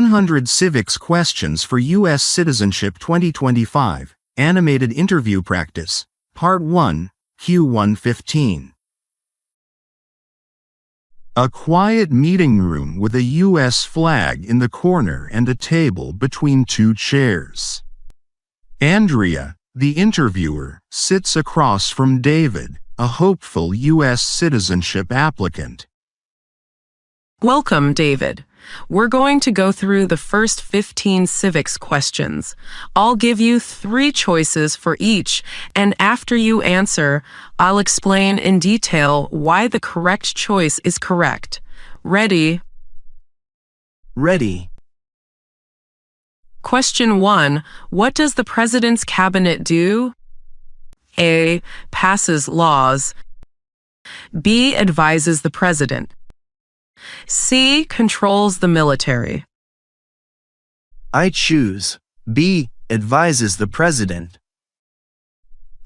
100 Civics Questions for US Citizenship 2025, Animated Interview Practice, Part 1, Q115. A quiet meeting room with a US flag in the corner and a table between two chairs. Andrea, the interviewer, sits across from David, a hopeful US citizenship applicant. Welcome, David. We're going to go through the first 15 civics questions. I'll give you 3 choices for each, and after you answer, I'll explain in detail why the correct choice is correct. Ready? Ready. Question 1. What does the President's Cabinet do? A. Passes laws. B. Advises the President. C. Controls the military. I choose B. Advises the President.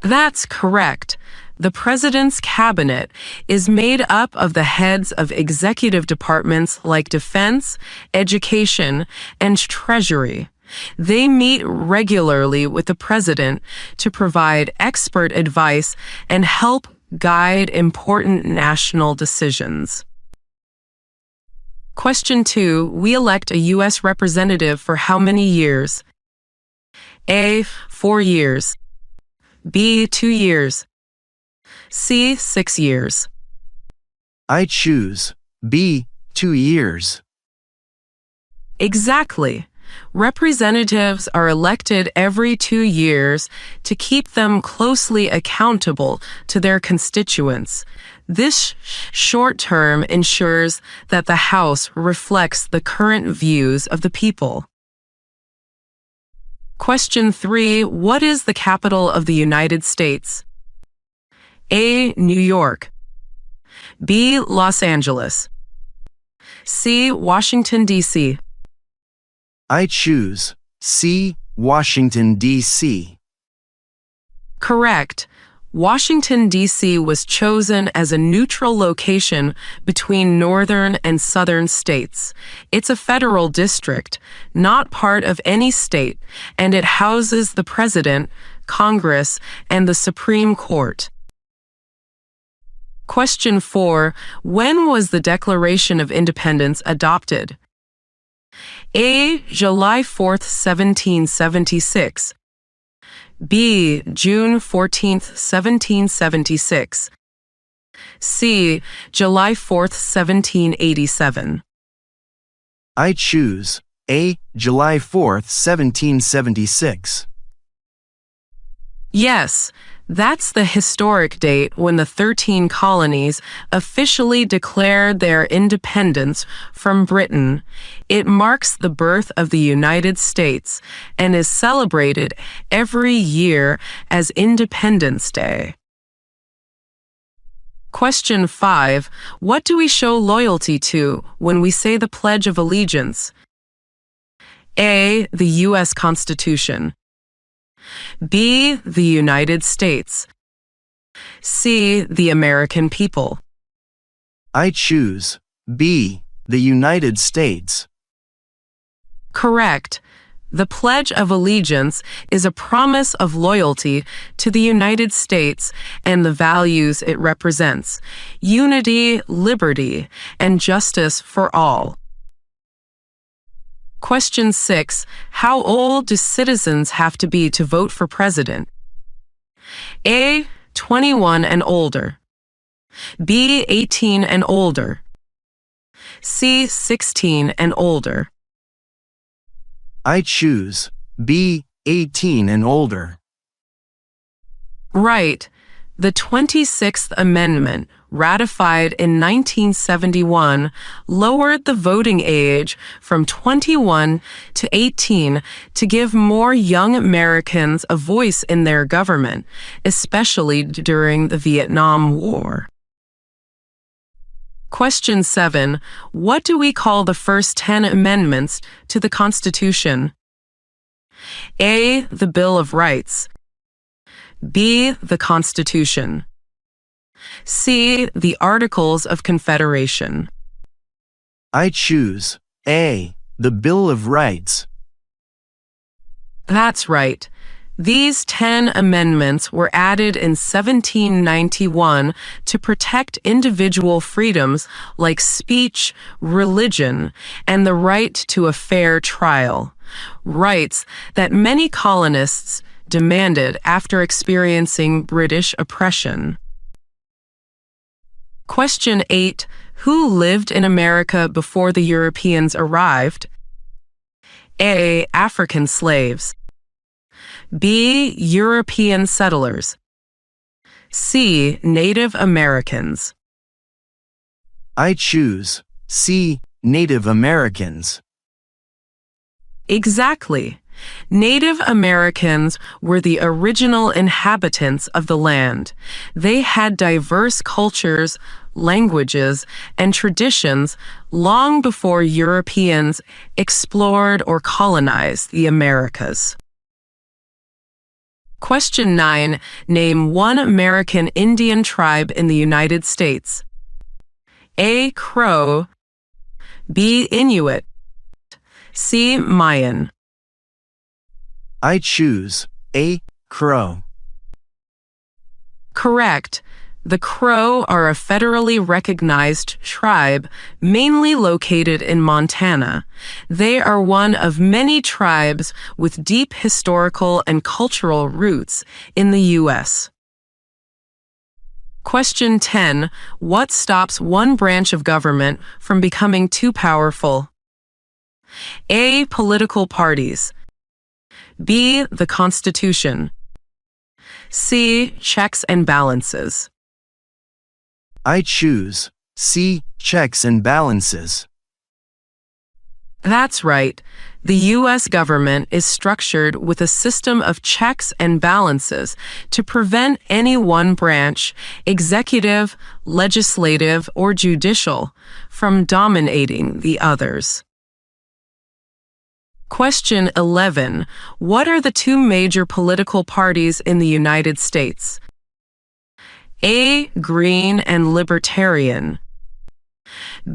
That's correct. The President's Cabinet is made up of the heads of executive departments like Defense, Education, and Treasury. They meet regularly with the President to provide expert advice and help guide important national decisions. Question 2. We elect a U.S. representative for how many years? A. 4 years. B. 2 years. C. 6 years. I choose B. 2 years. Exactly. Representatives are elected every 2 years to keep them closely accountable to their constituents. This short term ensures that the House reflects the current views of the people. Question 3. What is the capital of the United States? A. New York. B. Los Angeles. C. Washington, D.C. I choose C. Washington, D.C. Correct. Washington, D.C. was chosen as a neutral location between northern and southern states. It's a federal district, not part of any state, and it houses the President, Congress, and the Supreme Court. Question 4. When was the Declaration of Independence adopted? A. July 4, 1776. B. June 14, 1776. C. July 4, 1787. I choose A. July 4th, 1776. Yes, that's the historic date when the 13 colonies officially declared their independence from Britain. It marks the birth of the United States and is celebrated every year as Independence Day. Question 5. What do we show loyalty to when we say the Pledge of Allegiance? A. The U.S. Constitution. B. The United States. C. The American people. I choose B. The United States. Correct. The Pledge of Allegiance is a promise of loyalty to the United States and the values it represents: unity, liberty, and justice for all. Question 6. How old do citizens have to be to vote for president? A. 21 and older. B. 18 and older. C. 16 and older. I choose B. 18 and older. Right. The 26th Amendment, ratified in 1971, lowered the voting age from 21 to 18 to give more young Americans a voice in their government, especially during the Vietnam War. Question 7. What do we call the first 10 amendments to the Constitution? A. The Bill of Rights. B. The Constitution. C. The Articles of Confederation. I choose A. the Bill of Rights. That's right. These 10 amendments were added in 1791 to protect individual freedoms like speech, religion, and the right to a fair trial, rights that many colonists demanded after experiencing British oppression. Question 8. Who lived in America before the Europeans arrived? A. African slaves. B. European settlers. C. Native Americans. I choose C. Native Americans. Exactly. Native Americans were the original inhabitants of the land. They had diverse cultures, languages, and traditions long before Europeans explored or colonized the Americas. Question 9. Name one American Indian tribe in the United States. A. Crow. B. Inuit. C. Mayan. I choose A. Crow. Correct. The Crow are a federally recognized tribe, mainly located in Montana. They are one of many tribes with deep historical and cultural roots in the U.S. Question 10. What stops one branch of government from becoming too powerful? A. Political parties. B. The Constitution. C. Checks and balances. I choose C. Checks and balances. That's right. The U.S. government is structured with a system of checks and balances to prevent any one branch, executive, legislative, or judicial, from dominating the others. Question 11. What are the two major political parties in the United States? A. Green and Libertarian.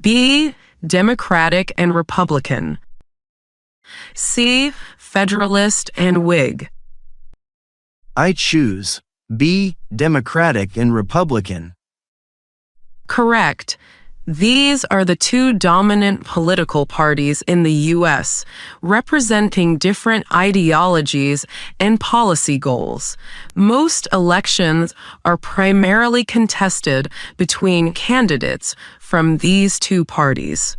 B. Democratic and Republican. C. Federalist and Whig. I choose B. Democratic and Republican. Correct. These are the two dominant political parties in the U.S., representing different ideologies and policy goals. Most elections are primarily contested between candidates from these two parties.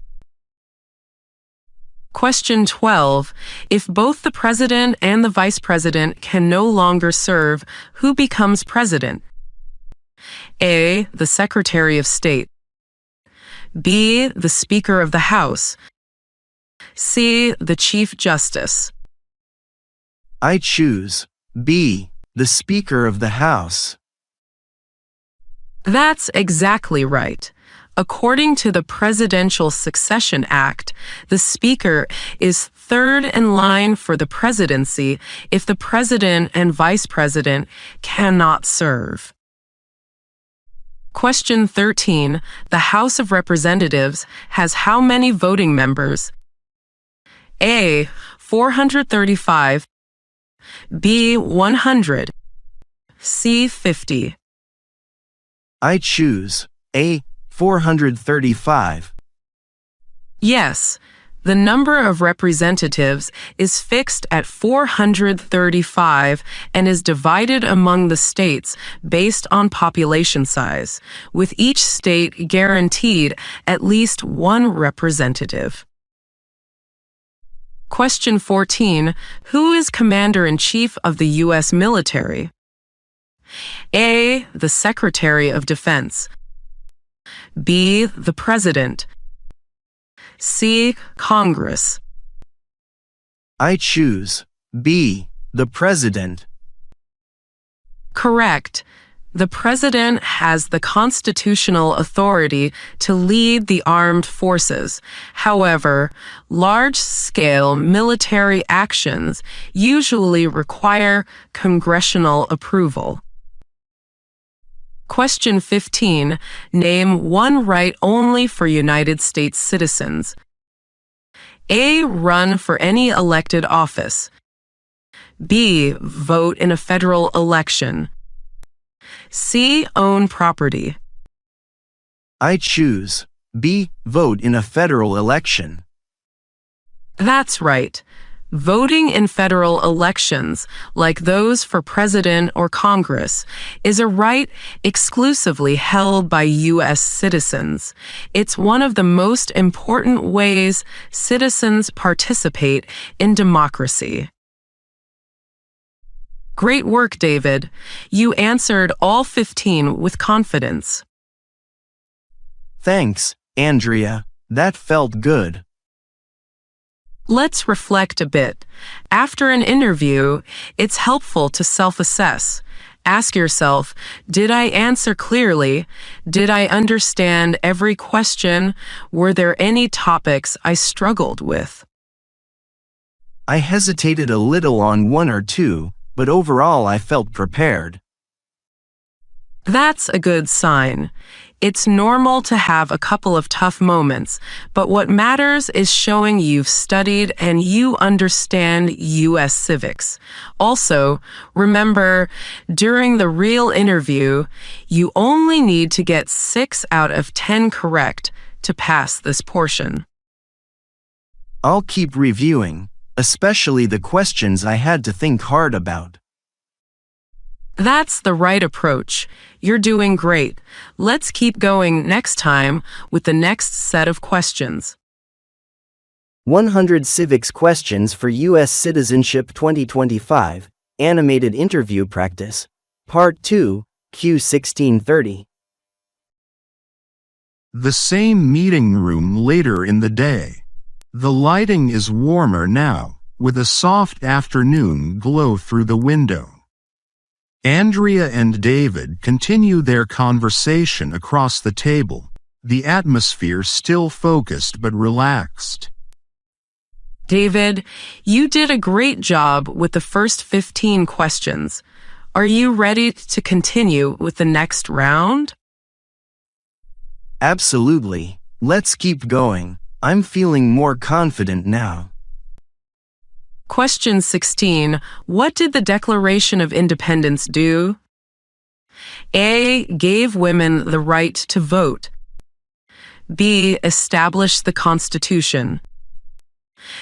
Question 12. If both the president and the vice president can no longer serve, who becomes president? A. The Secretary of State. B. The Speaker of the House. C. The Chief Justice. I choose B. The Speaker of the House. That's exactly right. According to the Presidential Succession Act, the Speaker is third in line for the presidency if the President and Vice President cannot serve. Question 13. The House of Representatives has how many voting members? A. 435. B. 100. C. 50. I choose A. 435. Yes. The number of representatives is fixed at 435 and is divided among the states based on population size, with each state guaranteed at least one representative. Question 14. Who is Commander-in-Chief of the U.S. military? A. The Secretary of Defense. B. The President. C. Congress. I choose B. The President. Correct. The President has the constitutional authority to lead the armed forces. However, large-scale military actions usually require congressional approval. Question 15. Name one right only for United States citizens. A. Run for any elected office. B. Vote in a federal election. C. Own property. I choose B. Vote in a federal election. That's right. Voting in federal elections, like those for president or Congress, is a right exclusively held by U.S. citizens. It's one of the most important ways citizens participate in democracy. Great work, David. You answered all 15 with confidence. Thanks, Andrea. That felt good. Let's reflect a bit. After an interview, it's helpful to self-assess. Ask yourself, did I answer clearly? Did I understand every question? Were there any topics I struggled with? I hesitated a little on one or two, but overall I felt prepared. That's a good sign. It's normal to have a couple of tough moments, but what matters is showing you've studied and you understand U.S. civics. Also, remember, during the real interview, you only need to get 6 out of 10 correct to pass this portion. I'll keep reviewing, especially the questions I had to think hard about. That's the right approach. You're doing great. Let's keep going next time with the next set of questions. 100 Civics Questions for US Citizenship 2025, Animated Interview Practice. Part 2, Q1630. The same meeting room later in the day. The lighting is warmer now, with a soft afternoon glow through the window. Andrea and David continue their conversation across the table, the atmosphere still focused but relaxed. David, you did a great job with the first 15 questions. Are you ready to continue with the next round? Absolutely. Let's keep going. I'm feeling more confident now. Question 16. What did the Declaration of Independence do? A. Gave women the right to vote. B. Established the Constitution.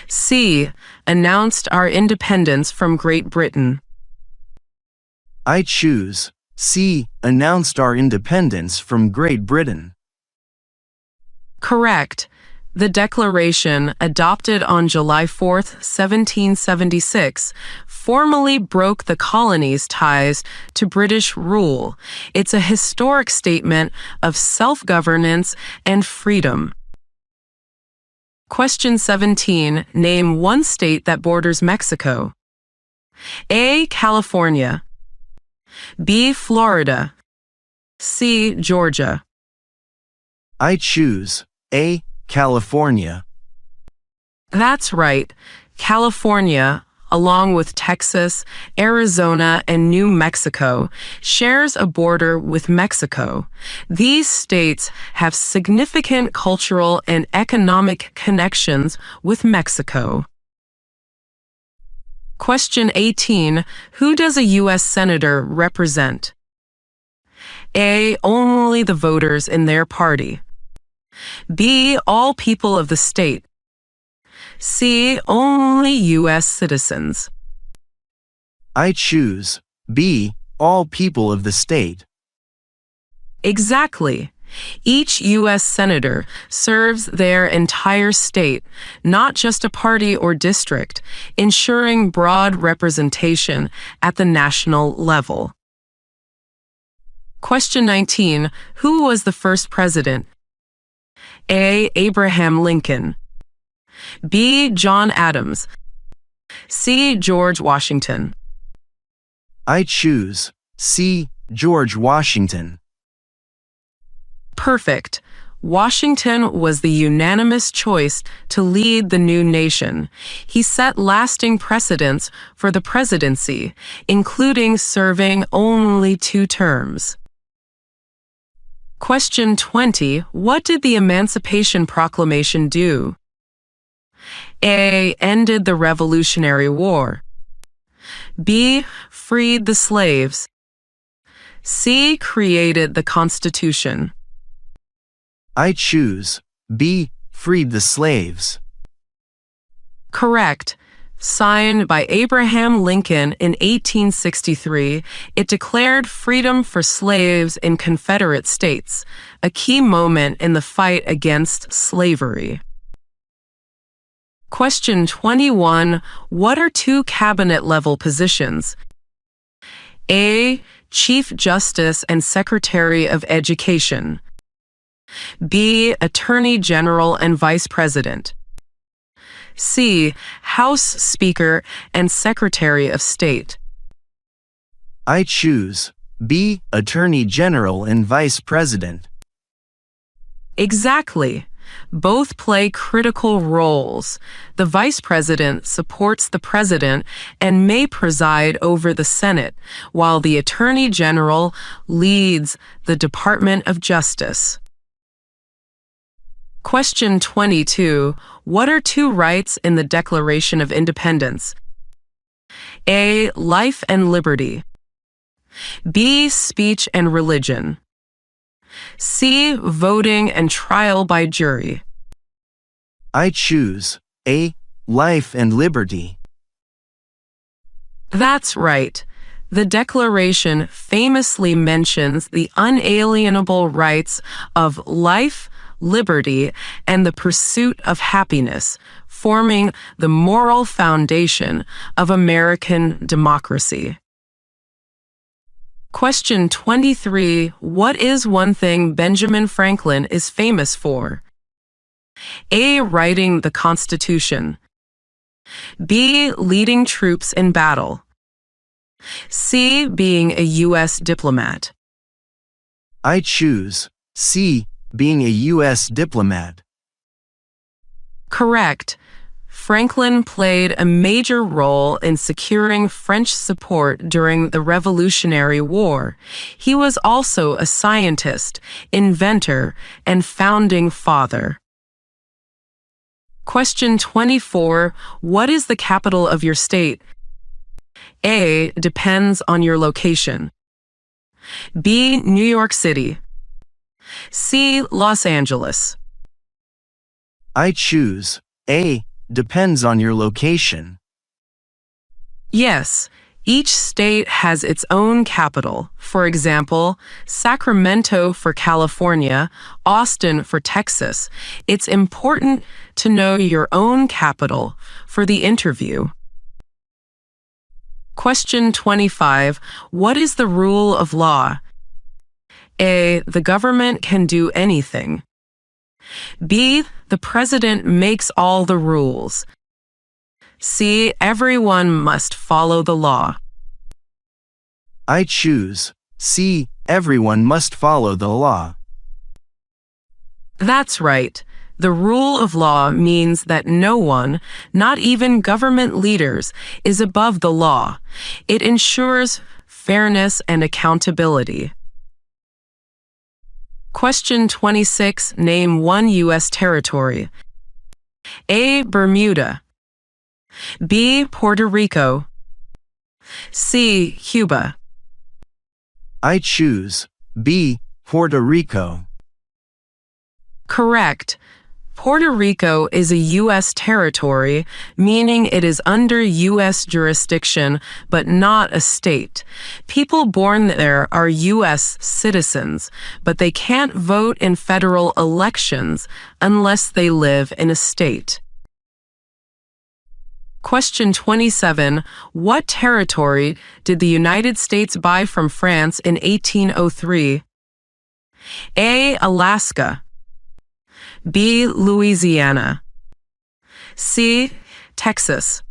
C. Announced our independence from Great Britain. I choose C. Announced our independence from Great Britain. Correct. The Declaration, adopted on July 4, 1776, formally broke the colonies' ties to British rule. It's a historic statement of self-governance and freedom. Question 17. Name one state that borders Mexico. A. California. B. Florida. C. Georgia. I choose A. California. That's right. California, along with Texas, Arizona, and New Mexico, shares a border with Mexico. These states have significant cultural and economic connections with Mexico. Question 18. Who does a U.S. Senator represent? A. Only the voters in their party. B. All people of the state. C. Only U.S. citizens. I choose B. All people of the state. Exactly. Each U.S. Senator serves their entire state, not just a party or district, ensuring broad representation at the national level. Question 19. Who was the first president? A. Abraham Lincoln. B. John Adams. C. George Washington. I choose C. George Washington. Perfect. Washington was the unanimous choice to lead the new nation. He set lasting precedents for the presidency, including serving only 2 terms. Question 20. What did the Emancipation Proclamation do? A. Ended the Revolutionary War. B. Freed the slaves. C. Created the Constitution. I choose B. Freed the slaves. Correct. Signed by Abraham Lincoln in 1863, it declared freedom for slaves in Confederate states, a key moment in the fight against slavery. Question 21. What are two cabinet-level positions? A. Chief Justice and Secretary of Education. B. Attorney General and Vice President. C. House Speaker and Secretary of State. I choose B. Attorney General and Vice President. Exactly. Both play critical roles. The Vice President supports the President and may preside over the Senate, while the Attorney General leads the Department of Justice. Question 22. What are two rights in the Declaration of Independence? A. Life and liberty. B. Speech and religion. C. Voting and trial by jury. I choose A. Life and liberty. That's right. The Declaration famously mentions the unalienable rights of life, liberty, and the pursuit of happiness, forming the moral foundation of American democracy. Question 23. What is one thing Benjamin Franklin is famous for? A. Writing the Constitution. B. Leading troops in battle. C. Being a U.S. diplomat. I choose C. Being a U.S. diplomat. Correct. Franklin played a major role in securing French support during the Revolutionary War. He was also a scientist, inventor, and founding father. Question 24. What is the capital of your state? A. Depends on your location. B. New York City. C. Los Angeles. I choose A. Depends on your location. Yes, each state has its own capital. For example, Sacramento for California, Austin for Texas. It's important to know your own capital for the interview. Question 25. What is the rule of law? A. The government can do anything. B. The president makes all the rules. C. Everyone must follow the law. I choose C. Everyone must follow the law. That's right. The rule of law means that no one, not even government leaders, is above the law. It ensures fairness and accountability. Question 26. Name one U.S. territory. A. Bermuda. B. Puerto Rico. C. Cuba. I choose B. Puerto Rico. Correct. Puerto Rico is a U.S. territory, meaning it is under U.S. jurisdiction, but not a state. People born there are U.S. citizens, but they can't vote in federal elections unless they live in a state. Question 27. What territory did the United States buy from France in 1803? A. Alaska. B. Louisiana. C. Texas.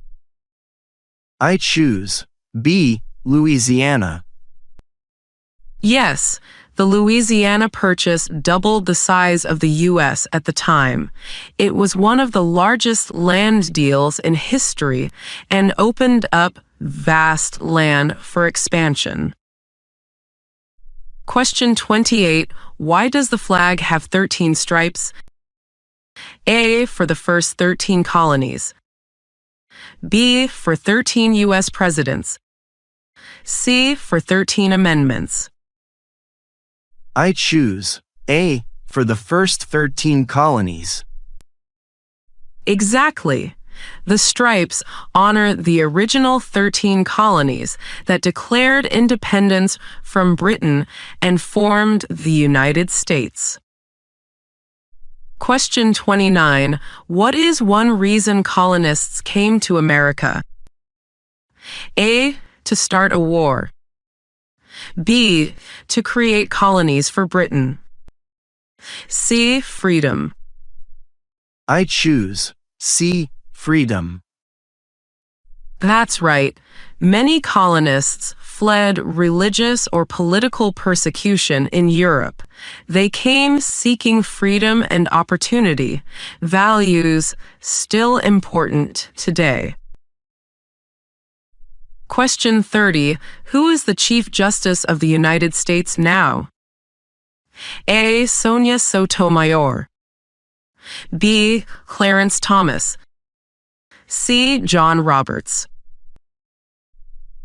I choose B. Louisiana. Yes, the Louisiana Purchase doubled the size of the U.S. at the time. It was one of the largest land deals in history and opened up vast land for expansion. Question 28. Why does the flag have 13 stripes? A. For the first 13 colonies. B for 13 U.S. presidents, C for 13 amendments. I choose A for the first 13 colonies. Exactly. The stripes honor the original 13 colonies that declared independence from Britain and formed the United States. Question 29. What is one reason colonists came to America? A. To start a war. B. To create colonies for Britain. C. Freedom. I choose C. Freedom. That's right. Many colonists fled religious or political persecution in Europe. They came seeking freedom and opportunity, values still important today. Question 30. Who is the Chief Justice of the United States now? A. Sonia Sotomayor. B. Clarence Thomas. C. John Roberts.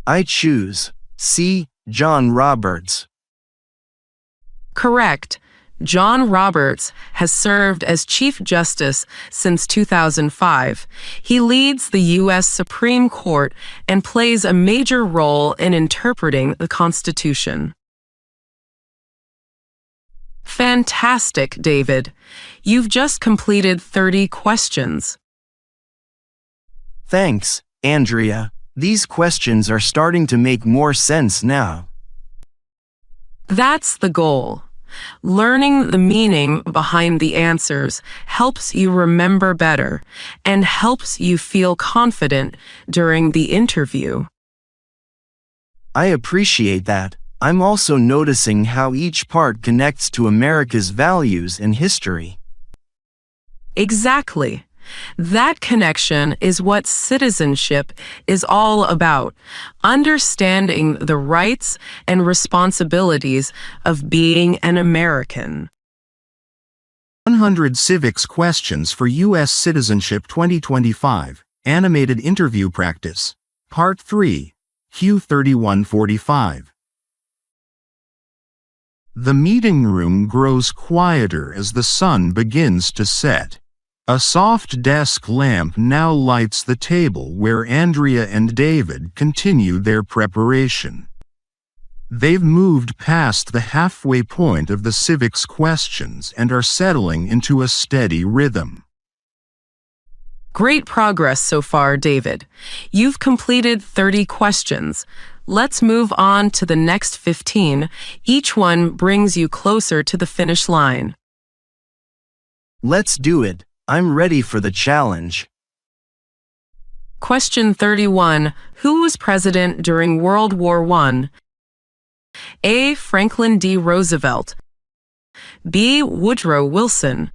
I choose C. John Roberts. Correct. John Roberts has served as Chief Justice since 2005. He leads the U.S. Supreme Court and plays a major role in interpreting the Constitution. Fantastic, David. You've just completed 30 questions. Thanks, Andrea. These questions are starting to make more sense now. That's the goal. Learning the meaning behind the answers helps you remember better and helps you feel confident during the interview. I appreciate that. I'm also noticing how each part connects to America's values and history. Exactly. That connection is what citizenship is all about, understanding the rights and responsibilities of being an American. 100 Civics Questions for US Citizenship 2025, Animated Interview Practice, Part 3, Q3145. The meeting room grows quieter as the sun begins to set. A soft desk lamp now lights the table where Andrea and David continue their preparation. They've moved past the halfway point of the civics questions and are settling into a steady rhythm. Great progress so far, David. You've completed 30 questions. Let's move on to the next 15. Each one brings you closer to the finish line. Let's do it. I'm ready for the challenge. Question 31. Who was president during World War I? A. Franklin D. Roosevelt. B. Woodrow Wilson.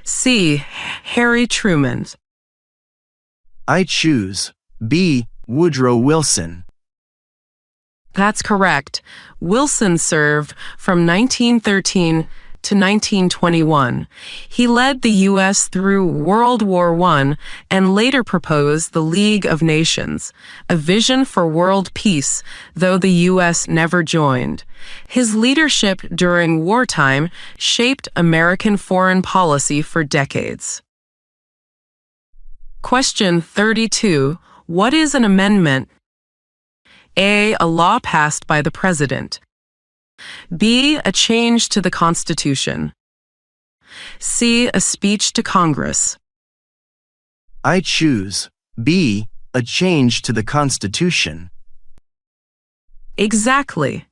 C. Harry Truman. I choose B. Woodrow Wilson. That's correct. Wilson served from 1913 to 1921. He led the U.S. through World War I and later proposed the League of Nations, a vision for world peace, though the U.S. never joined. His leadership during wartime shaped American foreign policy for decades. Question 32. What is an amendment? A. A law passed by the President. B. A change to the Constitution. C. A speech to Congress. I choose B. A change to the Constitution. Exactly.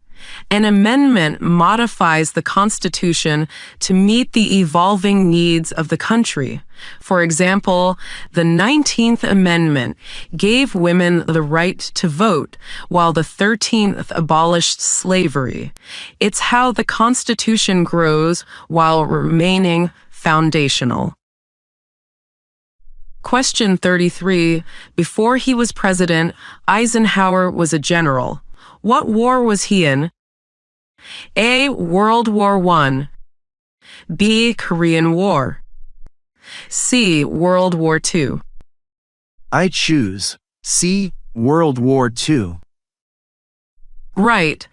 An amendment modifies the Constitution to meet the evolving needs of the country. For example, the 19th Amendment gave women the right to vote, while the 13th abolished slavery. It's how the Constitution grows while remaining foundational. Question 33. Before he was president, Eisenhower was a general. What war was he in? A. World War I. B. Korean War. C. World War II. I choose C. World War II. Right.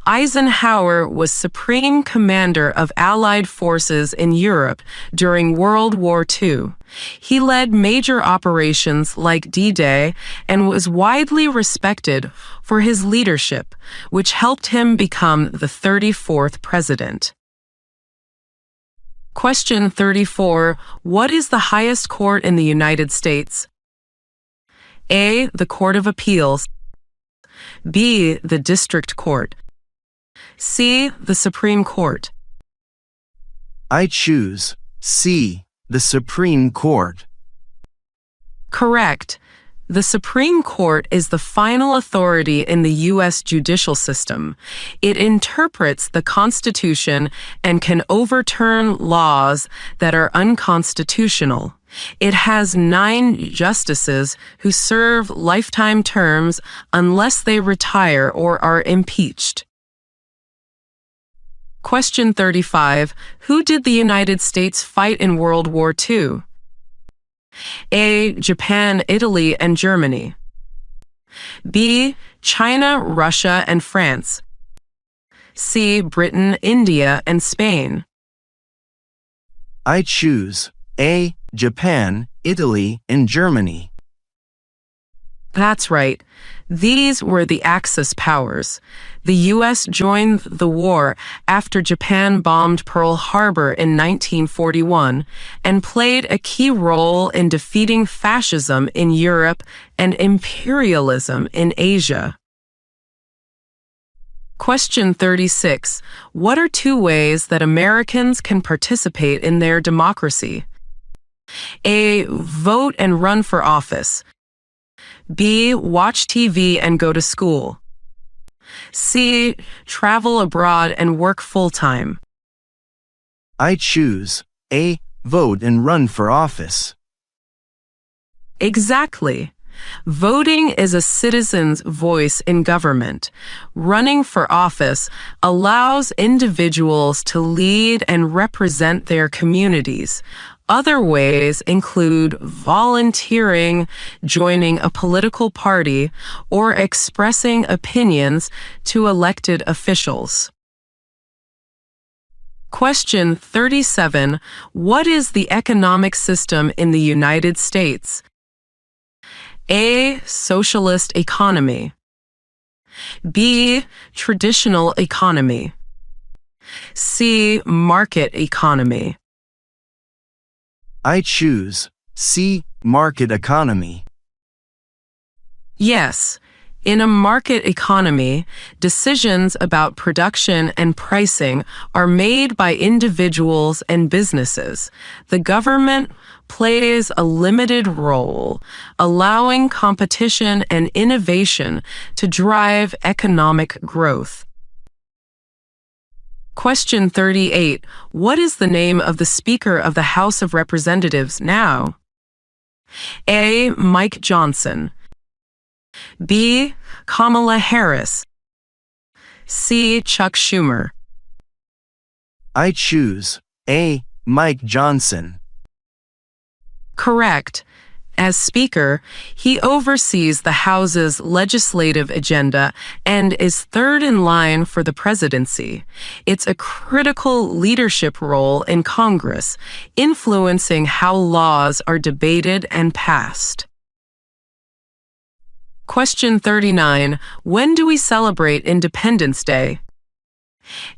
Eisenhower was Supreme Commander of Allied forces in Europe during World War II. He led major operations like D-Day and was widely respected for his leadership, which helped him become the 34th president. Question 34. What is the highest court in the United States? A. The Court of Appeals. B. The District Court. C. The Supreme Court. I choose C. The Supreme Court. Correct. The Supreme Court is the final authority in the U.S. judicial system. It interprets the Constitution and can overturn laws that are unconstitutional. It has 9 justices who serve lifetime terms unless they retire or are impeached. Question 35. Who did the United States fight in World War II? A. Japan, Italy, and Germany. B. China, Russia, and France. C. Britain, India, and Spain. I choose A. Japan, Italy, and Germany. That's right. These were the Axis powers. The U.S. joined the war after Japan bombed Pearl Harbor in 1941 and played a key role in defeating fascism in Europe and imperialism in Asia. Question 36. What are 2 ways that Americans can participate in their democracy? A. Vote and run for office. B. Watch TV and go to school. C. Travel abroad and work full-time. I choose A. Vote and run for office. Exactly. Voting is a citizen's voice in government. Running for office allows individuals to lead and represent their communities. Other ways include volunteering, joining a political party, or expressing opinions to elected officials. Question 37. What is the economic system in the United States? A. Socialist economy. B. Traditional economy. C. Market economy. I choose C. Market economy. Yes. In a market economy, decisions about production and pricing are made by individuals and businesses. The government plays a limited role, allowing competition and innovation to drive economic growth. Question 38. What is the name of the Speaker of the House of Representatives now? A. Mike Johnson. B. Kamala Harris. C. Chuck Schumer. I choose A. Mike Johnson. Correct. As Speaker, he oversees the House's legislative agenda and is third in line for the presidency. It's a critical leadership role in Congress, influencing how laws are debated and passed. Question 39. When do we celebrate Independence Day?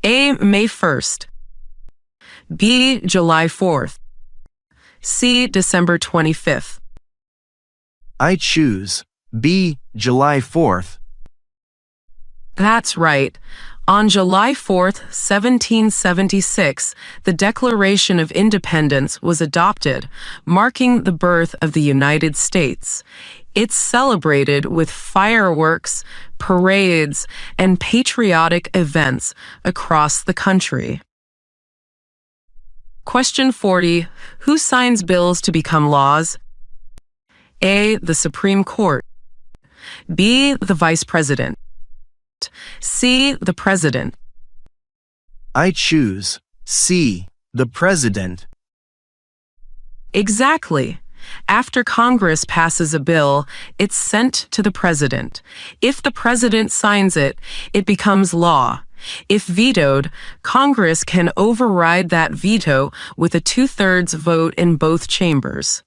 A. May 1st. B. July 4th. C. December 25th. I choose B. July 4th. That's right. On July 4th, 1776, the Declaration of Independence was adopted, marking the birth of the United States. It's celebrated with fireworks, parades, and patriotic events across the country. Question 40. Who signs bills to become laws? A. The Supreme Court. B. The Vice President. C. The President. I choose C. The President. Exactly. After Congress passes a bill, it's sent to the president. If the president signs it, it becomes law. If vetoed, Congress can override that veto with a 2/3 vote in both chambers.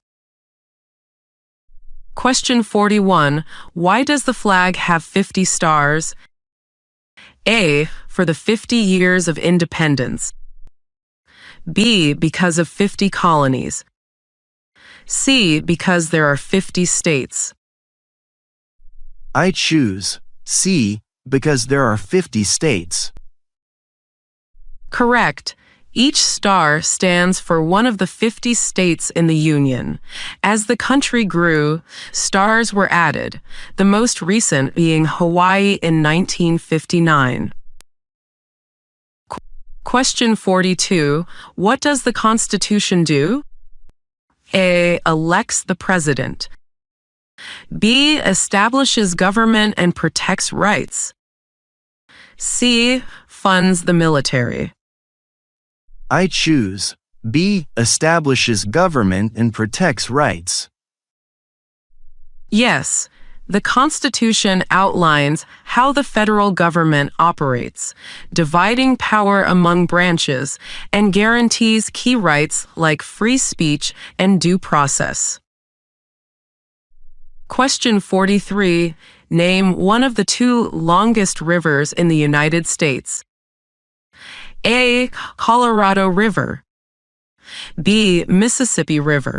Question 41. Why does the flag have 50 stars? A. For the 50 years of independence. B. Because of 50 colonies. C. Because there are 50 states. I choose C, because there are 50 states. Correct. Each star stands for one of the 50 states in the Union. As the country grew, stars were added, the most recent being Hawaii in 1959. Question 42. What does the Constitution do? A. Elects the president. B. Establishes government and protects rights. C. Funds the military. I choose B. Establishes government and protects rights. Yes, the Constitution outlines how the federal government operates, dividing power among branches, and guarantees key rights like free speech and due process. Question 43. Name one of the two longest rivers in the United States. A. Colorado River. B. Mississippi River.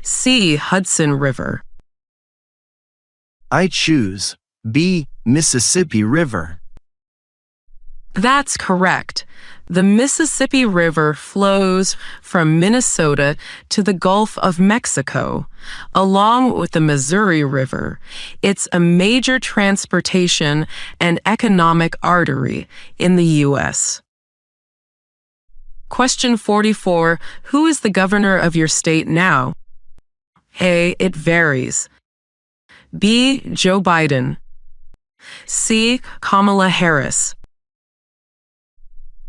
C. Hudson River. I choose B. Mississippi River. That's correct. The Mississippi River flows from Minnesota to the Gulf of Mexico, along with the Missouri River. It's a major transportation and economic artery in the U.S. Question 44. Who is the governor of your state now? A. It varies. B. Joe Biden. C. Kamala Harris.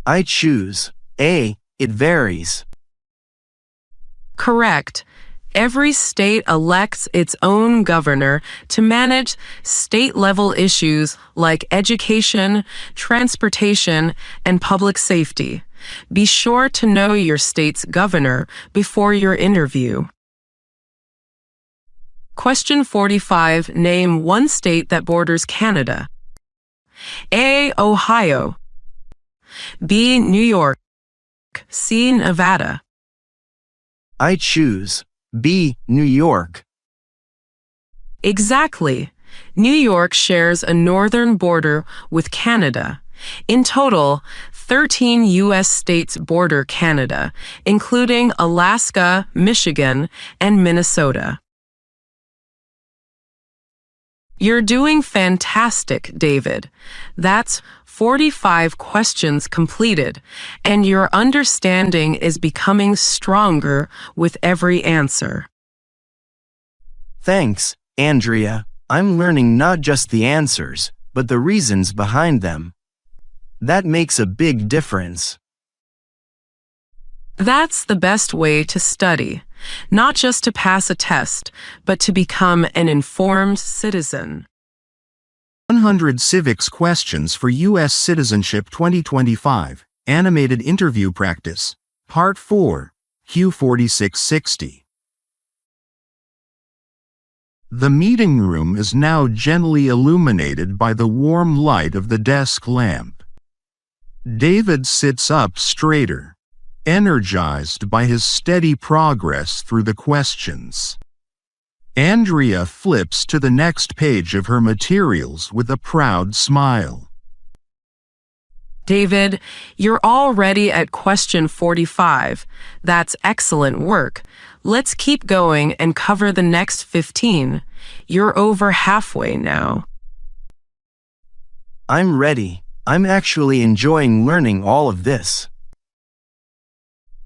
I choose A. It varies. Correct. Every state elects its own governor to manage state-level issues like education, transportation, and public safety. Be sure to know your state's governor before your interview. Question 45. Name one state that borders Canada. A. Ohio. B. New York. C. Nevada. I choose B. New York. Exactly. New York shares a northern border with Canada. In total, 13 U.S. states border Canada, including Alaska, Michigan, and Minnesota. You're doing fantastic, David. That's 45 questions completed, and your understanding is becoming stronger with every answer. Thanks, Andrea. I'm learning not just the answers, but the reasons behind them. That makes a big difference. That's the best way to study, not just to pass a test, but to become an informed citizen. 100 Civics Questions for US Citizenship 2025, Animated Interview Practice, Part 4, Q4660. The meeting room is now gently illuminated by the warm light of the desk lamp. David sits up straighter, energized by his steady progress through the questions. Andrea flips to the next page of her materials with a proud smile. David, you're already at question 45. That's excellent work. Let's keep going and cover the next 15. You're over halfway now. I'm ready. I'm actually enjoying learning all of this.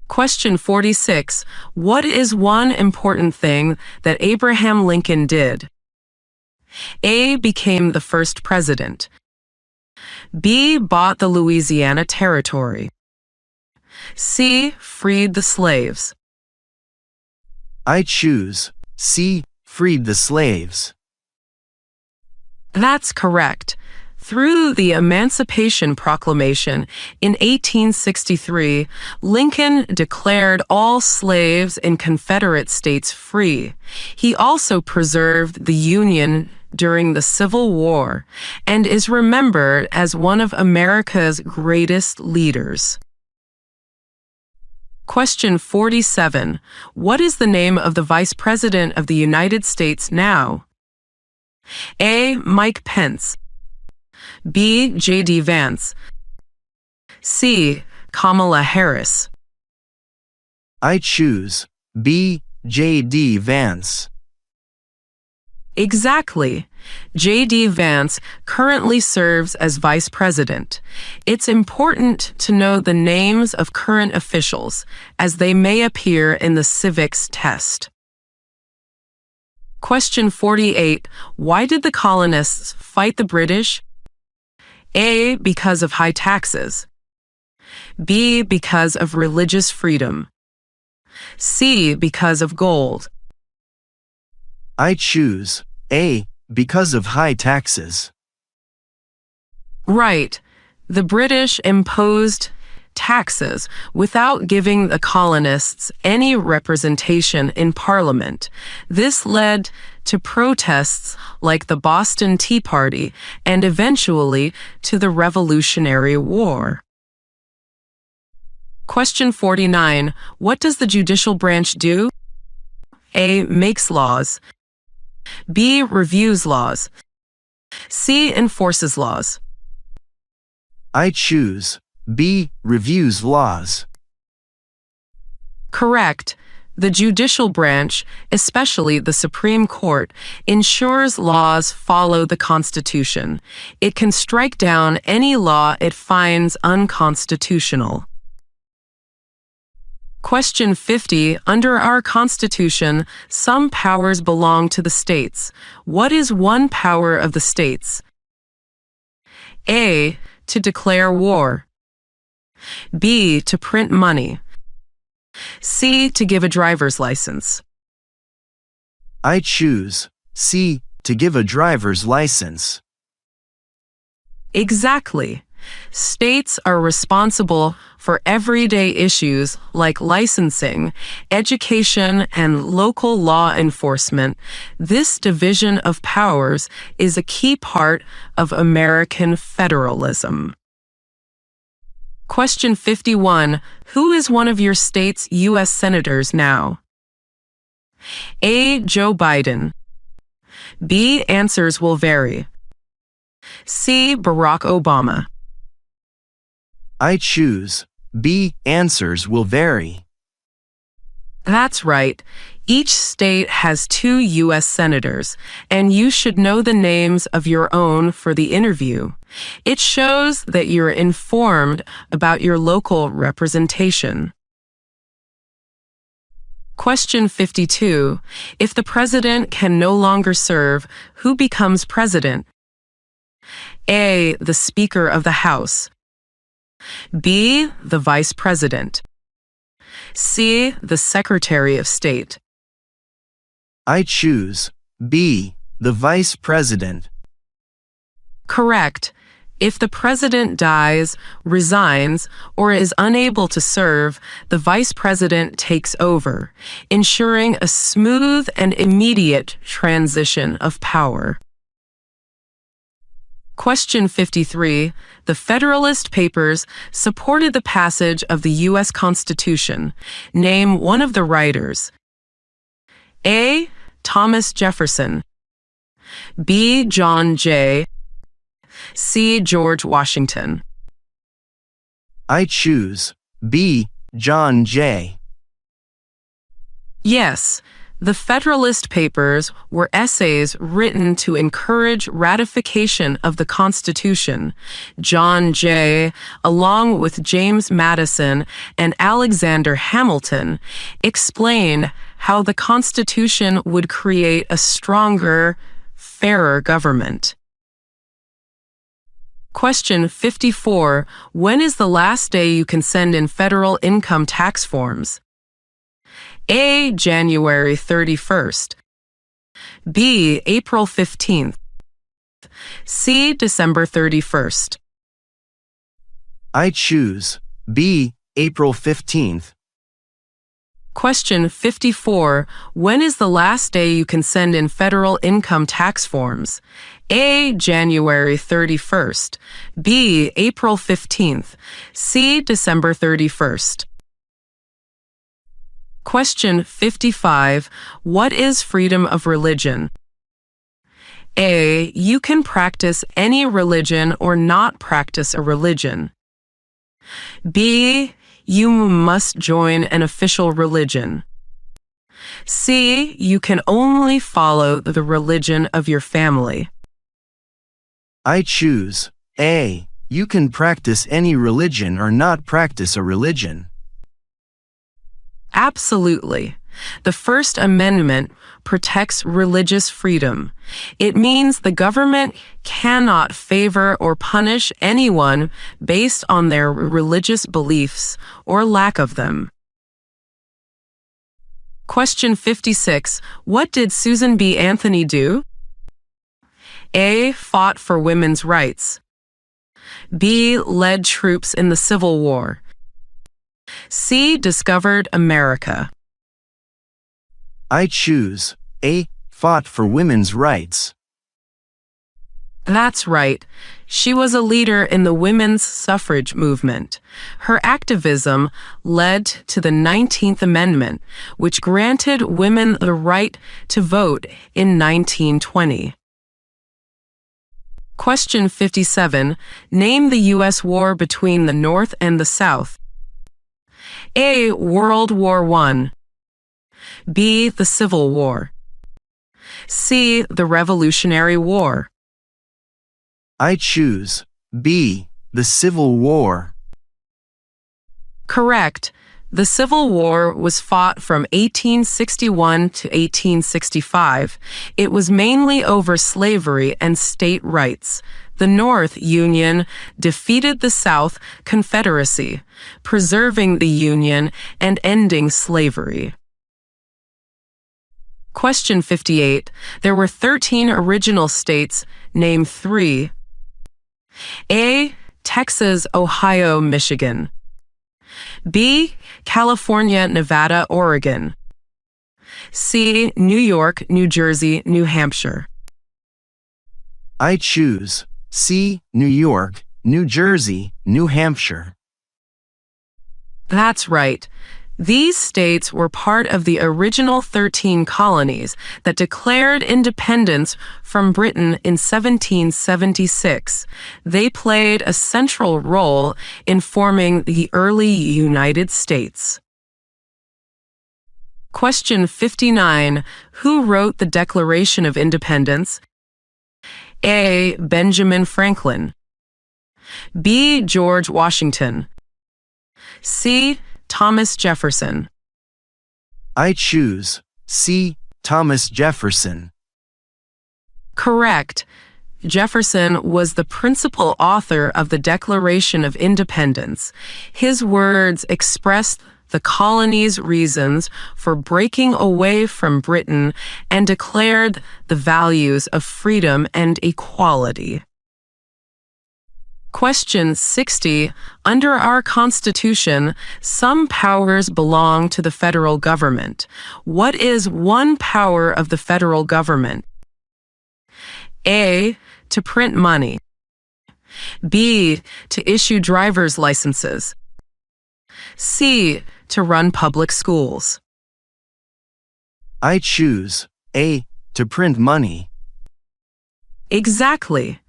Question 46. What is one important thing that Abraham Lincoln did? A. Became the first president. B. Bought the Louisiana Territory. C. Freed the slaves. I choose C. Freed the slaves. That's correct. Through the Emancipation Proclamation in 1863, Lincoln declared all slaves in Confederate states free. He also preserved the Union during the Civil War and is remembered as one of America's greatest leaders. Question 47. What is the name of the Vice President of the United States now? A. Mike Pence. B. J.D. Vance. C. Kamala Harris. I choose B. J.D. Vance. Exactly. J.D. Vance currently serves as vice president. It's important to know the names of current officials, as they may appear in the civics test. Question 48. Why did the colonists fight the British? A. Because of high taxes. B. Because of religious freedom. C. Because of gold. I choose A. Because of high taxes. Right. The British imposed taxes without giving the colonists any representation in Parliament. This led to protests like the Boston Tea Party and eventually to the Revolutionary War. Question 49. What does the judicial branch do? A. Makes laws. B. Reviews laws. C. Enforces laws. I choose B. Reviews laws. Correct. The judicial branch, especially the Supreme Court, ensures laws follow the Constitution. It can strike down any law it finds unconstitutional. Question 50. Under our Constitution, some powers belong to the states. What is one power of the states? A. To declare war. B. To print money. C. To give a driver's license. I choose C. To give a driver's license. Exactly. States are responsible for everyday issues like licensing, education, and local law enforcement. This division of powers is a key part of American federalism. Question 51. Who is one of your state's U.S. senators now? A. Joe Biden. B. Answers will vary. C. Barack Obama. I choose B. Answers will vary. That's right. Each state has 2 U.S. senators, and you should know the names of your own for the interview. It shows that you're informed about your local representation. Question 52. If the president can no longer serve, who becomes president? A. The Speaker of the House. B. The Vice President. C. The Secretary of State. I choose B. The Vice President. Correct. If the president dies, resigns, or is unable to serve, the vice president takes over, ensuring a smooth and immediate transition of power. Question 53. The Federalist Papers supported the passage of the U.S. Constitution. Name one of the writers. A. Thomas Jefferson. B. John Jay. C. George Washington. I choose B. John Jay. Yes. The Federalist Papers were essays written to encourage ratification of the Constitution. John Jay, along with James Madison and Alexander Hamilton, explained how the Constitution would create a stronger, fairer government. Question 54. When is the last day you can send in federal income tax forms? A. January 31st. B. April 15th. C. December 31st. I choose B. April 15th. Question 54. When is the last day you can send in federal income tax forms? A. January 31st. B. April 15th. C. December 31st. Question 55. What is freedom of religion? A. You can practice any religion or not practice a religion. B. You must join an official religion. C. You can only follow the religion of your family. I choose A. You can practice any religion or not practice a religion. Absolutely. The First Amendment protects religious freedom. It means the government cannot favor or punish anyone based on their religious beliefs or lack of them. Question 56. What did Susan B. Anthony do? A. Fought for women's rights. B. Led troops in the Civil War. C. Discovered America. I choose A. Fought for women's rights. That's right. She was a leader in the women's suffrage movement. Her activism led to the 19th Amendment, which granted women the right to vote in 1920. Question 57. Name the U.S. war between the North and the South. A. World War I. B. The Civil War. C. The Revolutionary War. I choose B. The Civil War. Correct. The Civil War was fought from 1861 to 1865. It was mainly over slavery and state rights. The North Union defeated the South Confederacy, preserving the Union and ending slavery. Question 58. There were 13 original states. Name 3. A. Texas, Ohio, Michigan. B. California, Nevada, Oregon. C. New York, New Jersey, New Hampshire. I choose C. New York, New Jersey, New Hampshire. That's right. These states were part of the original 13 colonies that declared independence from Britain in 1776. They played a central role in forming the early United States. Question 59. Who wrote the Declaration of Independence? A. Benjamin Franklin. B. George Washington. C. Thomas Jefferson. I choose C. Thomas Jefferson. Correct. Jefferson was the principal author of the Declaration of Independence. His words expressed the colony's reasons for breaking away from Britain and declared the values of freedom and equality. Question 60. Under our Constitution, some powers belong to the federal government. What is one power of the federal government? A. To print money. B. To issue driver's licenses. C. To run public schools. I choose A. To print money. Exactly.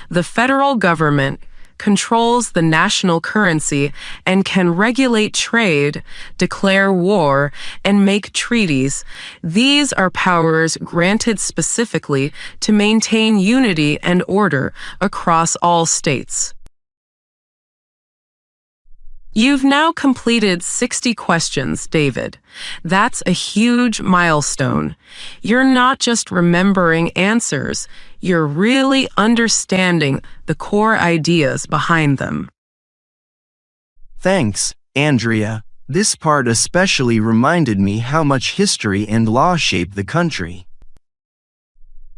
The federal government controls the national currency and can regulate trade, declare war, and make treaties. These are powers granted specifically to maintain unity and order across all states. You've now completed 60 questions, David. That's a huge milestone. You're not just remembering answers, you're really understanding the core ideas behind them. Thanks, Andrea. This part especially reminded me how much history and law shape the country.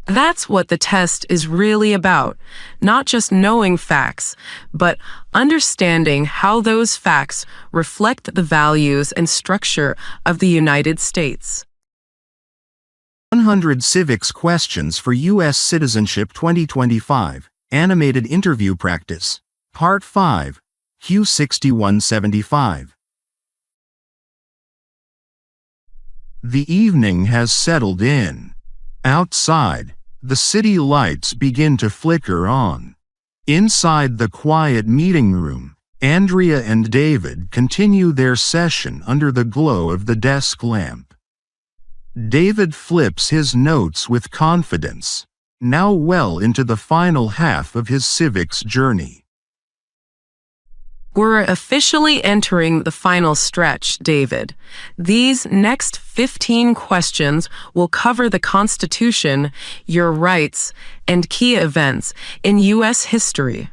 That's what the test is really about, not just knowing facts, but understanding how those facts reflect the values and structure of the United States. 100 Civics Questions for US Citizenship 2025, Animated Interview Practice, Part 5, Q6175. The evening has settled in. Outside, the city lights begin to flicker on. Inside the quiet meeting room, Andrea and David continue their session under the glow of the desk lamp. David flips his notes with confidence, now well into the final half of his civics journey. We're officially entering the final stretch, David. These next 15 questions will cover the Constitution, your rights, and key events in U.S. history.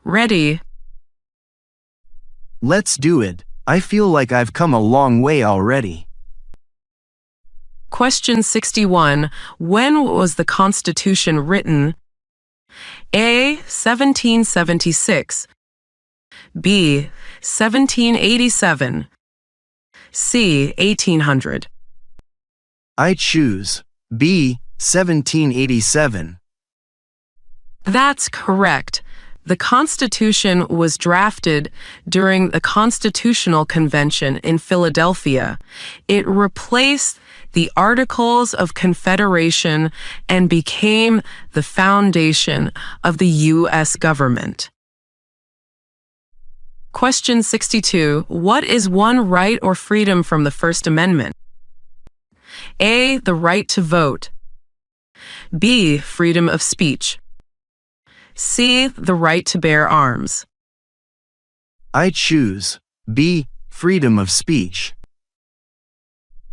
Ready? Let's do it. I feel like I've come a long way already. Question 61. When was the Constitution written? A. 1776. B. 1787. C. 1800. I choose B. 1787. That's correct. The Constitution was drafted during the Constitutional Convention in Philadelphia. It replaced the Articles of Confederation and became the foundation of the U.S. government. Question 62. What is one right or freedom from the First Amendment? A. The right to vote. B. Freedom of speech. C. The right to bear arms. I choose B. Freedom of speech.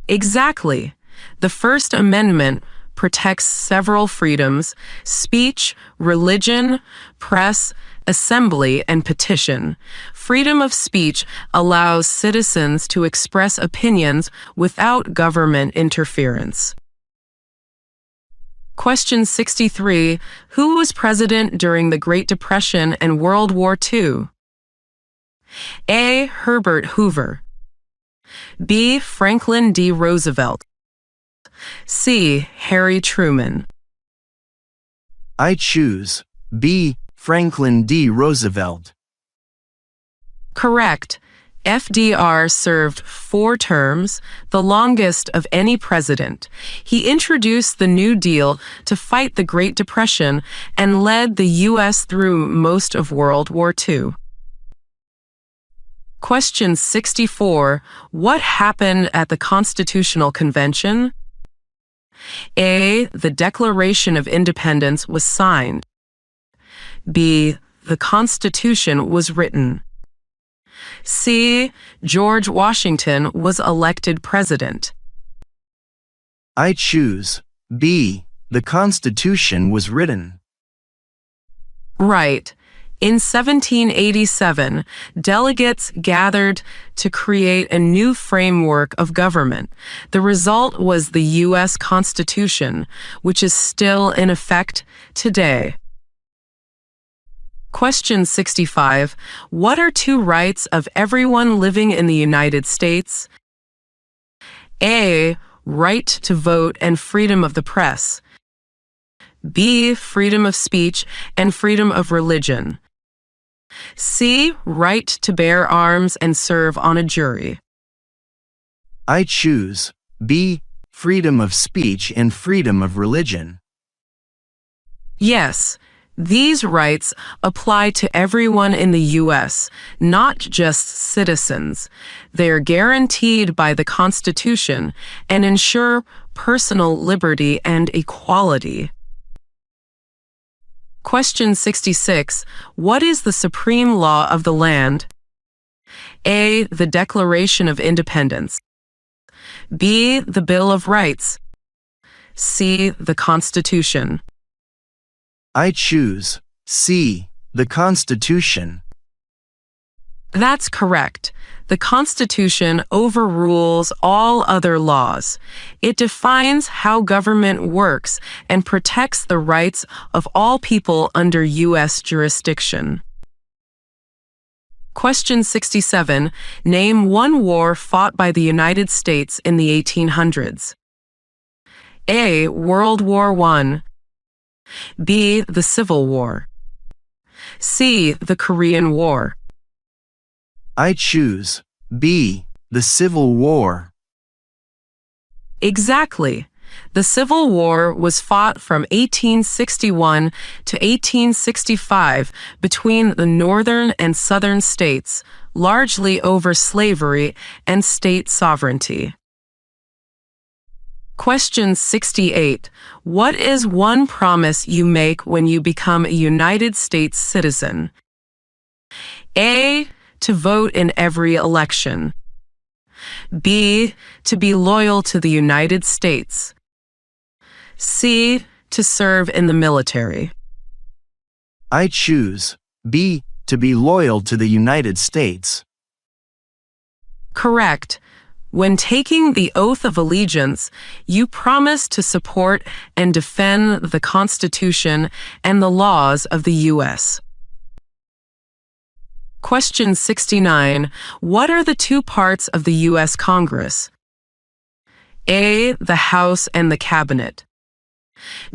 Exactly. The First Amendment protects several freedoms: speech, religion, press, assembly, and petition. Freedom of speech allows citizens to express opinions without government interference. Question 63. Who was president during the Great Depression and World War II? A. Herbert Hoover. B. Franklin D. Roosevelt. C. Harry Truman. I choose B. Franklin D. Roosevelt. Correct. FDR served 4 terms, the longest of any president. He introduced the New Deal to fight the Great Depression and led the U.S. through most of World War II. Question 64. What happened at the Constitutional Convention? A. The Declaration of Independence was signed. B. The Constitution was written. C. George Washington was elected president. I choose B. The Constitution was written. Right. In 1787, delegates gathered to create a new framework of government. The result was the U.S. Constitution, which is still in effect today. Question 65. What are 2 rights of everyone living in the United States? A. Right to vote and freedom of the press. B. Freedom of speech and freedom of religion. C. Right to bear arms and serve on a jury. I choose B. Freedom of speech and freedom of religion. Yes. These rights apply to everyone in the U.S., not just citizens. They are guaranteed by the Constitution and ensure personal liberty and equality. Question 66. What is the supreme law of the land? A. The Declaration of Independence. B. The Bill of Rights. C. The Constitution. I choose C. The Constitution. That's correct. The Constitution overrules all other laws. It defines how government works and protects the rights of all people under U.S. jurisdiction. Question 67. Name one war fought by the United States in the 1800s. A. World War I. B. The Civil War. C. The Korean War. I choose B. The Civil War. Exactly. The Civil War was fought from 1861 to 1865 between the northern and southern states, largely over slavery and state sovereignty. Question 68. What is one promise you make when you become a United States citizen? A. To vote in every election. B. To be loyal to the United States. C. To serve in the military. I choose B. To be loyal to the United States. Correct. When taking the oath of allegiance, you promise to support and defend the Constitution and the laws of the U.S. Question 69. What are the two parts of the U.S. Congress? A. The House and the Cabinet.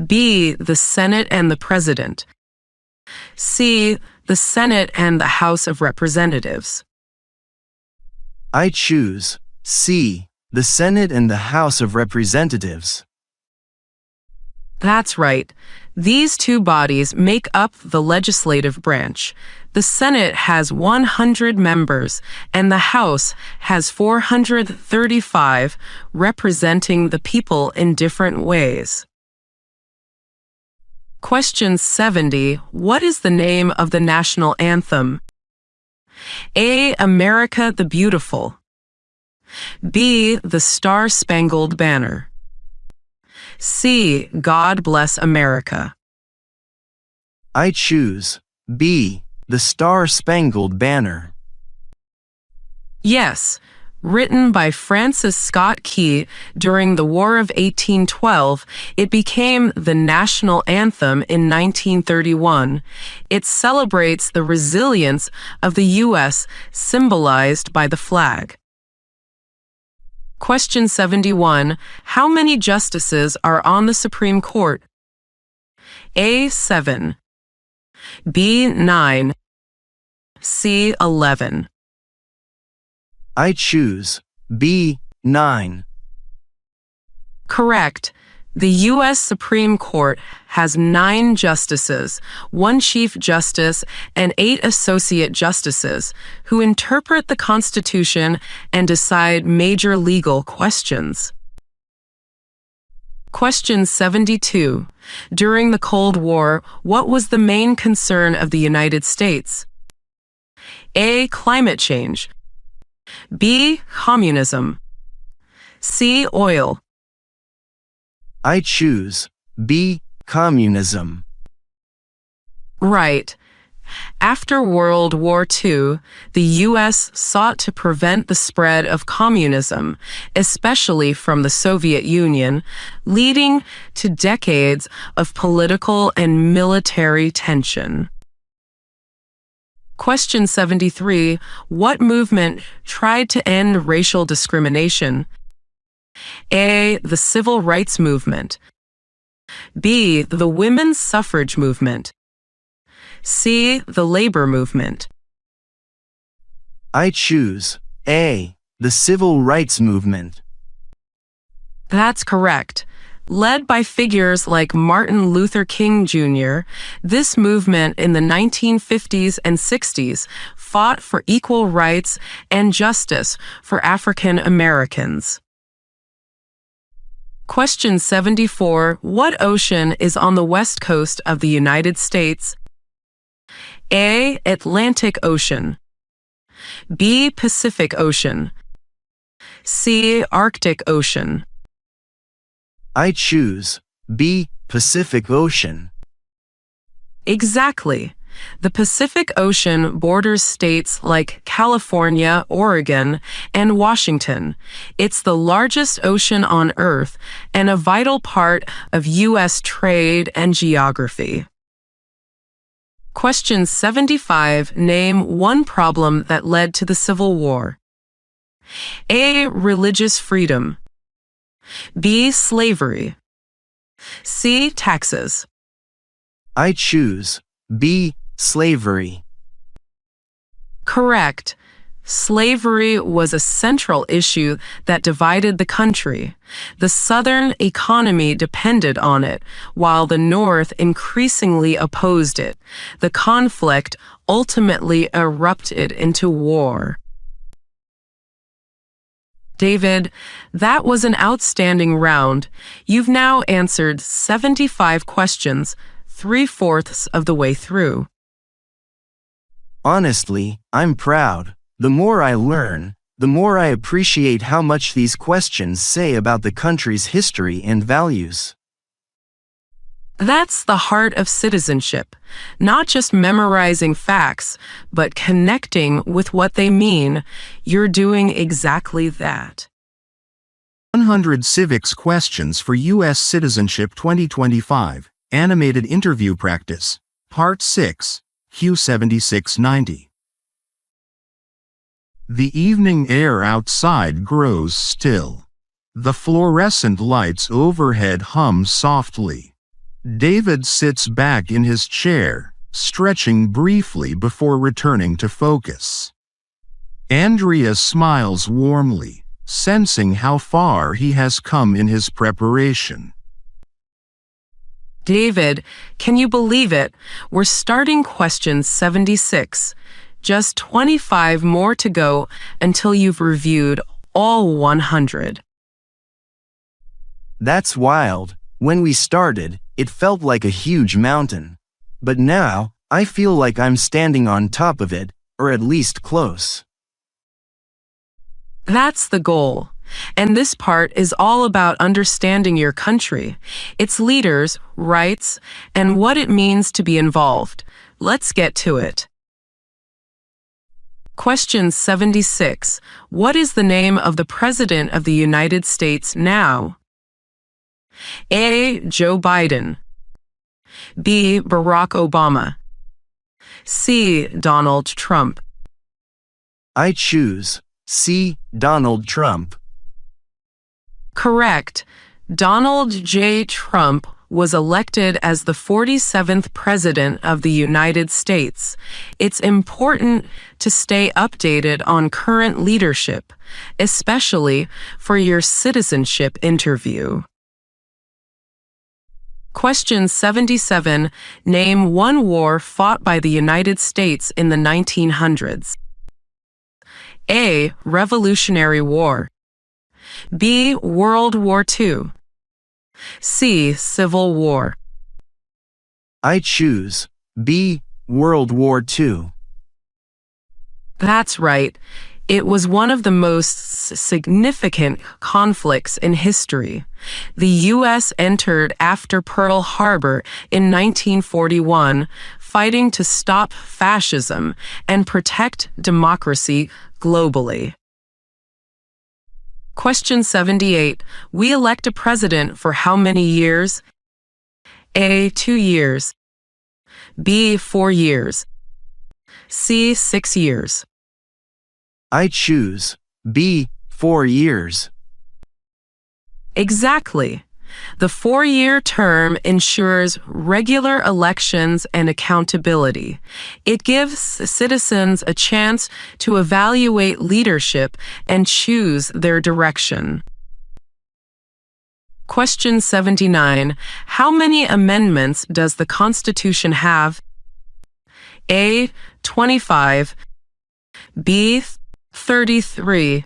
B. The Senate and the President. C. The Senate and the House of Representatives. I choose C. The Senate and the House of Representatives. That's right. These two bodies make up the legislative branch. The Senate has 100 members, and the House has 435, representing the people in different ways. Question 70. What is the name of the national anthem? A. America the Beautiful. B. The Star-Spangled Banner. C. God Bless America. I choose B. The Star-Spangled Banner. Yes. Written by Francis Scott Key during the War of 1812, it became the national anthem in 1931. It celebrates the resilience of the U.S., symbolized by the flag. Question 71. How many justices are on the Supreme Court? A. 7. B. 9. C. 11. I choose B. 9. Correct. The U.S. Supreme Court has 9 justices, 1 Chief Justice, and 8 Associate Justices, who interpret the Constitution and decide major legal questions. Question 72. During the Cold War, what was the main concern of the United States? A. Climate change. B. Communism. C. Oil. I choose B. Communism. Right. After World War II, the U.S. sought to prevent the spread of communism, especially from the Soviet Union, leading to decades of political and military tension. Question 73. What movement tried to end racial discrimination? A. The Civil Rights Movement. B. The Women's Suffrage Movement. C. The Labor Movement. I choose A. The Civil Rights Movement. That's correct. Led by figures like Martin Luther King Jr., this movement in the 1950s and 60s fought for equal rights and justice for African Americans. Question 74. What ocean is on the west coast of the United States? A. Atlantic Ocean. B. Pacific Ocean. C. Arctic Ocean. I choose B. Pacific Ocean. Exactly. The Pacific Ocean borders states like California, Oregon, and Washington. It's the largest ocean on Earth and a vital part of U.S. trade and geography. Question 75. Name one problem that led to the Civil War. A. Religious freedom. B. Slavery. C. Taxes. I choose B. Slavery. Correct. Slavery was a central issue that divided the country. The Southern economy depended on it, while the North increasingly opposed it. The conflict ultimately erupted into war. David, that was an outstanding round. You've now answered 75 questions, 3/4 of the way through. Honestly, I'm proud. The more I learn, the more I appreciate how much these questions say about the country's history and values. That's the heart of citizenship, not just memorizing facts, but connecting with what they mean. You're doing exactly that. 100 Civics Questions for US Citizenship 2025, Animated Interview Practice, Part 6, Q7690. The evening air outside grows still. The fluorescent lights overhead hum softly. David sits back in his chair, stretching briefly before returning to focus. Andrea smiles warmly, sensing how far he has come in his preparation. David, can you believe it? We're starting question 76. Just 25 more to go until you've reviewed all 100. That's wild. When we started, it felt like a huge mountain. But now, I feel like I'm standing on top of it, or at least close. That's the goal. And this part is all about understanding your country, its leaders, rights, and what it means to be involved. Let's get to it. Question 76. What is the name of the President of the United States now? A. Joe Biden. B. Barack Obama. C. Donald Trump. I choose C. Donald Trump. Correct. Donald J. Trump was elected as the 47th President of the United States. It's important to stay updated on current leadership, especially for your citizenship interview. Question 77. Name one war fought by the United States in the 1900s. A. Revolutionary War. B. World War II. C. Civil War. I choose B. World War II. That's right. It was one of the most significant conflicts in history. The U.S. entered after Pearl Harbor in 1941, fighting to stop fascism and protect democracy globally. Question 78. We elect a president for how many years? A. 2 years. B. 4 years. C. 6 years. I choose B. 4 years. Exactly. The 4-year term ensures regular elections and accountability. It gives citizens a chance to evaluate leadership and choose their direction. Question 79. How many amendments does the Constitution have? A. 25. B. 33.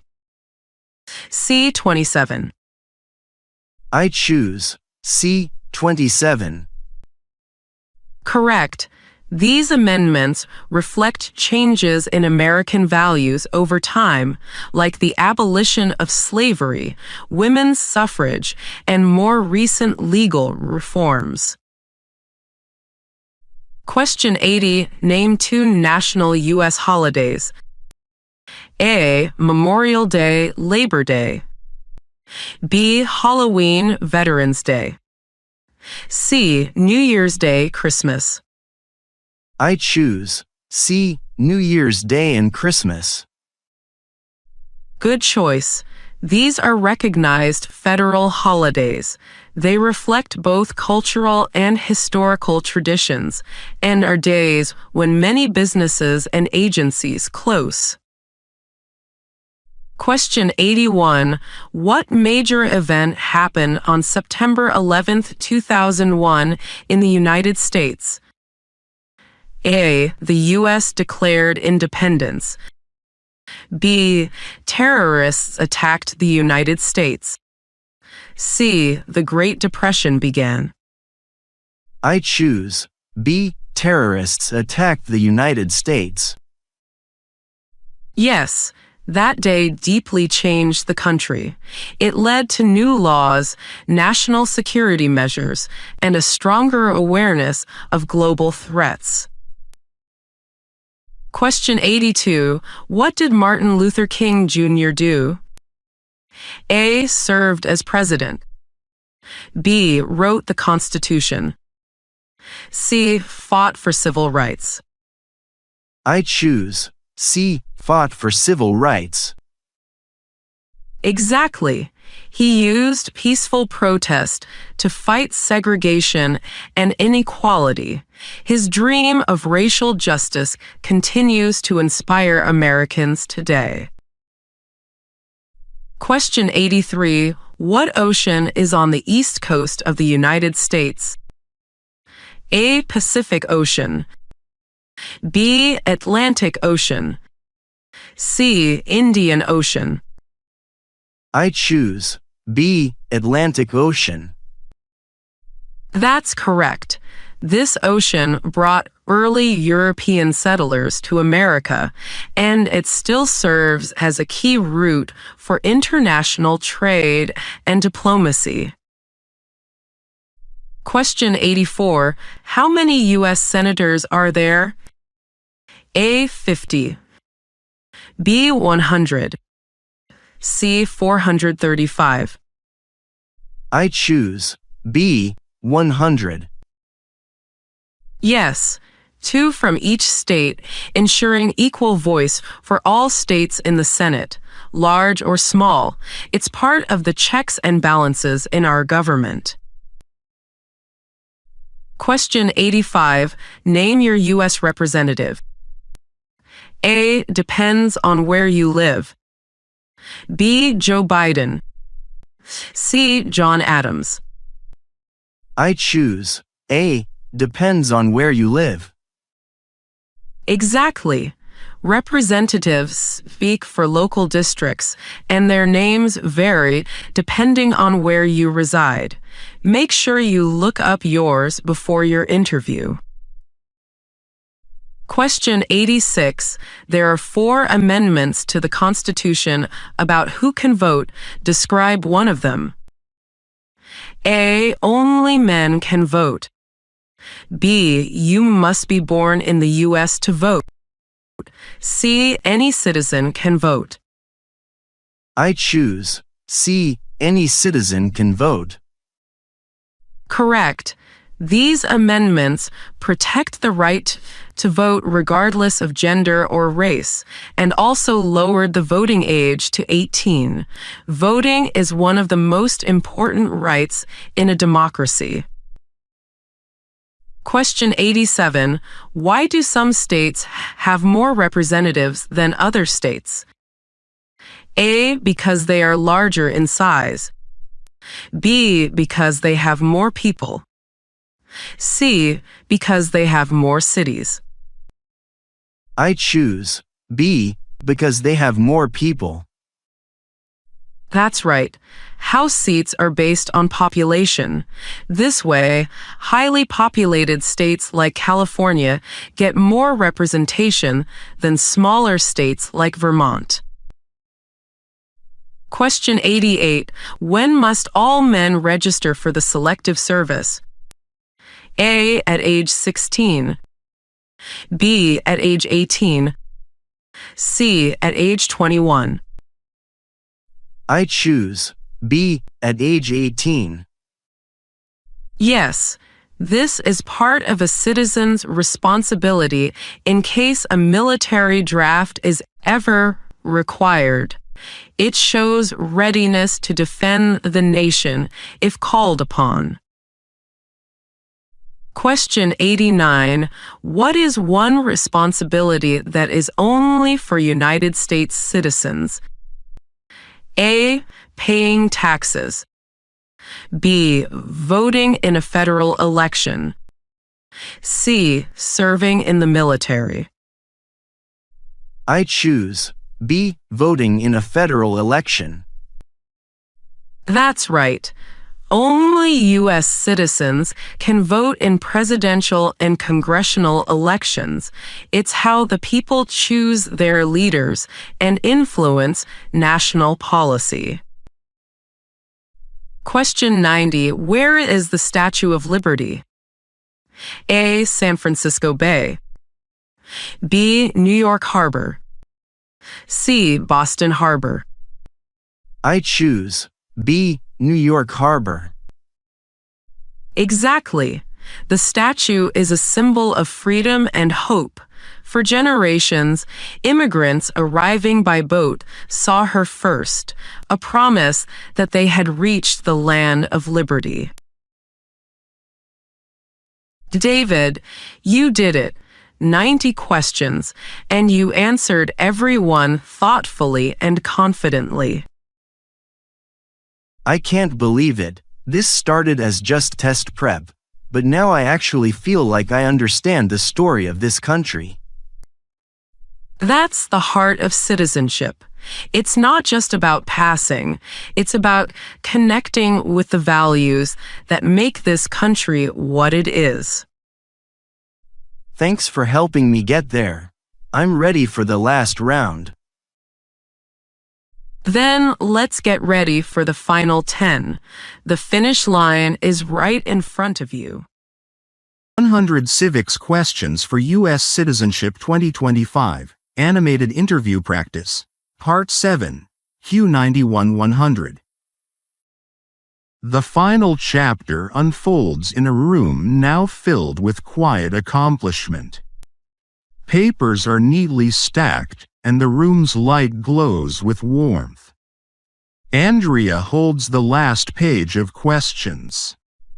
C. 27. I choose C. 27. Correct. These amendments reflect changes in American values over time, like the abolition of slavery, women's suffrage, and more recent legal reforms. Question 80. Name two national U.S. holidays. A. Memorial Day, Labor Day. B. Halloween, Veterans Day. C. New Year's Day, Christmas. I choose C. New Year's Day and Christmas. Good choice. These are recognized federal holidays. They reflect both cultural and historical traditions and are days when many businesses and agencies close. Question 81. What major event happened on September 11, 2001 in the United States? A. The U.S. declared independence. B. Terrorists attacked the United States. C. The Great Depression began. I choose B. Terrorists attacked the United States. Yes, that day deeply changed the country. It led to new laws, national security measures, and a stronger awareness of global threats. Question 82. What did Martin Luther King Jr. do? A. Served as president. B. Wrote the Constitution. C. Fought for civil rights. I choose C. Fought for civil rights. Exactly. He used peaceful protest to fight segregation and inequality. His dream of racial justice continues to inspire Americans today. Question 83. What ocean is on the east coast of the United States? A. Pacific Ocean. B. Atlantic Ocean. C. Indian Ocean. I choose B. Atlantic Ocean. That's correct. This ocean brought early European settlers to America, and it still serves as a key route for international trade and diplomacy. Question 84. How many U.S. senators are there? A. 50. B. 100. C. 435. I choose B. 100. Yes, 2 from each state, ensuring equal voice for all states in the Senate, large or small. It's part of the checks and balances in our government. Question 85. Name your U.S. representative. A. Depends on where you live. B. Joe Biden. C. John Adams. I choose A. Depends on where you live. Exactly. Representatives speak for local districts, and their names vary depending on where you reside. Make sure you look up yours before your interview. Question 86. There are 4 amendments to the Constitution about who can vote. Describe one of them. A. Only men can vote. B. You must be born in the U.S. to vote. C. Any citizen can vote. I choose C. Any citizen can vote. Correct. These amendments protect the right to vote regardless of gender or race, and also lowered the voting age to 18. Voting is one of the most important rights in a democracy. Question 87. Why do some states have more representatives than other states? A. Because they are larger in size. B. Because they have more people. C. Because they have more cities. I choose B. Because they have more people. That's right. House seats are based on population. This way, highly populated states like California get more representation than smaller states like Vermont. Question 88. When must all men register for the Selective Service? A. At age 16. B, at age 18, C, at age 21. I choose B, at age 18. Yes, this is part of a citizen's responsibility in case a military draft is ever required. It shows readiness to defend the nation if called upon. Question 89. What is one responsibility that is only for United States citizens? A, paying taxes. B, voting in a federal election. C, serving in the military. I choose B, voting in a federal election. That's right. Only U.S. citizens can vote in presidential and congressional elections. It's how the people choose their leaders and influence national policy. Question 90. Where is the Statue of Liberty? A, San Francisco Bay. B, New York Harbor. C, Boston Harbor. I choose B, New York Harbor. Exactly. The statue is a symbol of freedom and hope. For generations, immigrants arriving by boat saw her first, a promise that they had reached the land of liberty. David, you did it. 90 questions, and you answered every one thoughtfully and confidently. I can't believe it. This started as just test prep, but now I actually feel like I understand the story of this country. That's the heart of citizenship. It's not just about passing. It's about connecting with the values that make this country what it is. Thanks for helping me get there. I'm ready for the last round. Then let's get ready for the final 10. The finish line is right in front of you. 100 Civics Questions for US Citizenship 2025, Animated Interview Practice, Part 7, Q91-100. The final chapter unfolds in a room now filled with quiet accomplishment. Papers are neatly stacked, and the room's light glows with warmth. Andrea holds the last page of questions.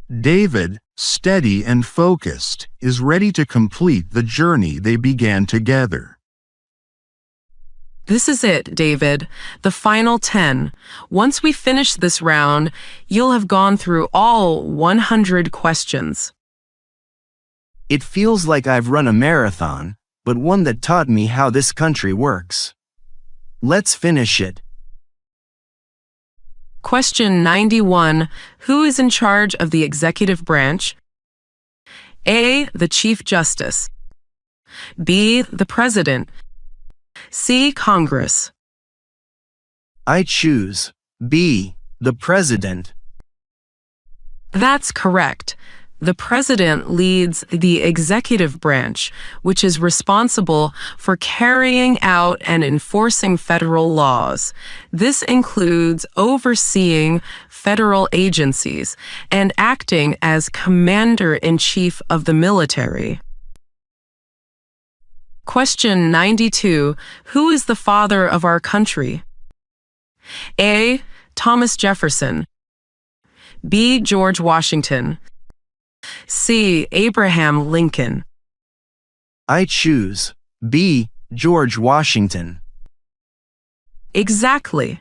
David, steady and focused, is ready to complete the journey they began together. This is it, David, the final 10. Once we finish this round, you'll have gone through all 100 questions. It feels like I've run a marathon, but one that taught me how this country works. Let's finish it. Question 91. Who is in charge of the executive branch? A, the Chief Justice. B, the President. C, Congress. I choose B, the President. That's correct. The President leads the executive branch, which is responsible for carrying out and enforcing federal laws. This includes overseeing federal agencies and acting as Commander-in-Chief of the military. Question 92. Who is the father of our country? A, Thomas Jefferson. B, George Washington. C, Abraham Lincoln. I choose B, George Washington. Exactly.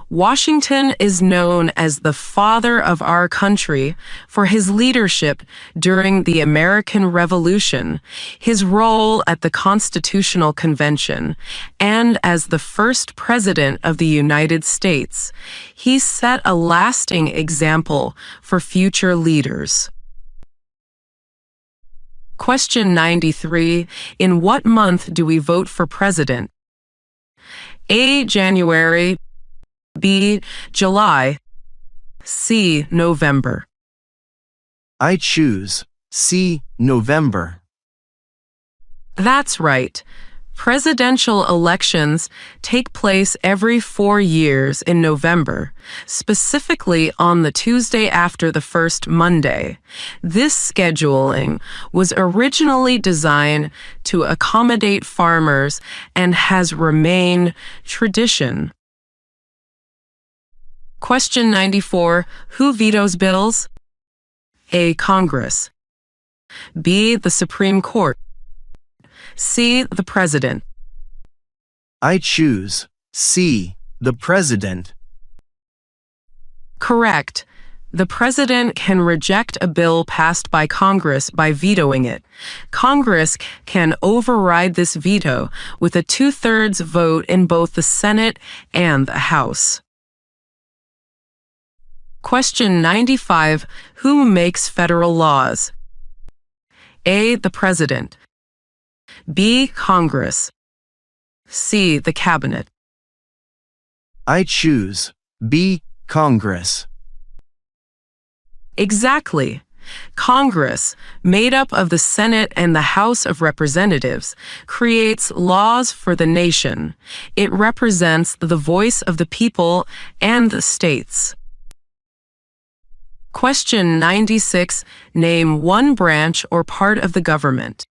Washington is known as the father of our country for his leadership during the American Revolution, his role at the Constitutional Convention, and as the first president of the United States. He set a lasting example for future leaders. Question 93. In what month do we vote for president? A, January. B, July. C, November. I choose C, November. That's right. Presidential elections take place every 4 years in November, specifically on the Tuesday after the first Monday. This scheduling was originally designed to accommodate farmers and has remained tradition. Question 94. Who vetoes bills? A. Congress. B. The Supreme Court. C. The President. I choose C. The President. Correct. The President can reject a bill passed by Congress by vetoing it. Congress can override this veto with a 2/3 vote in both the Senate and the House. Question 95. Who makes federal laws? A. The President. B. Congress. C. The Cabinet. I choose B. Congress. Exactly. Congress, made up of the Senate and the House of Representatives, creates laws for the nation. It represents the voice of the people and the states. Question 96. Name one branch or part of the government.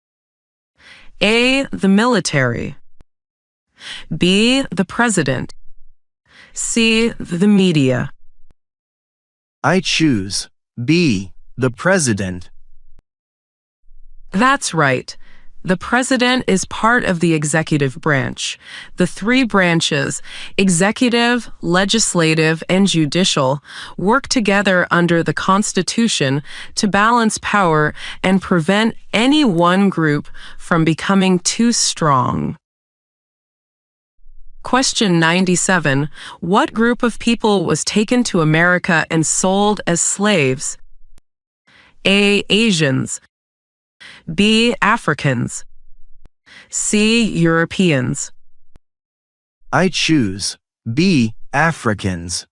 A. The military. B. The president. C. The media. I choose B. The President. That's right. The president is part of the executive branch. The three branches, executive, legislative, and judicial, work together under the Constitution to balance power and prevent any one group from becoming too strong. Question 97. What group of people was taken to America and sold as slaves? A. Asians. B. Africans. C. Europeans. I choose B. Africans.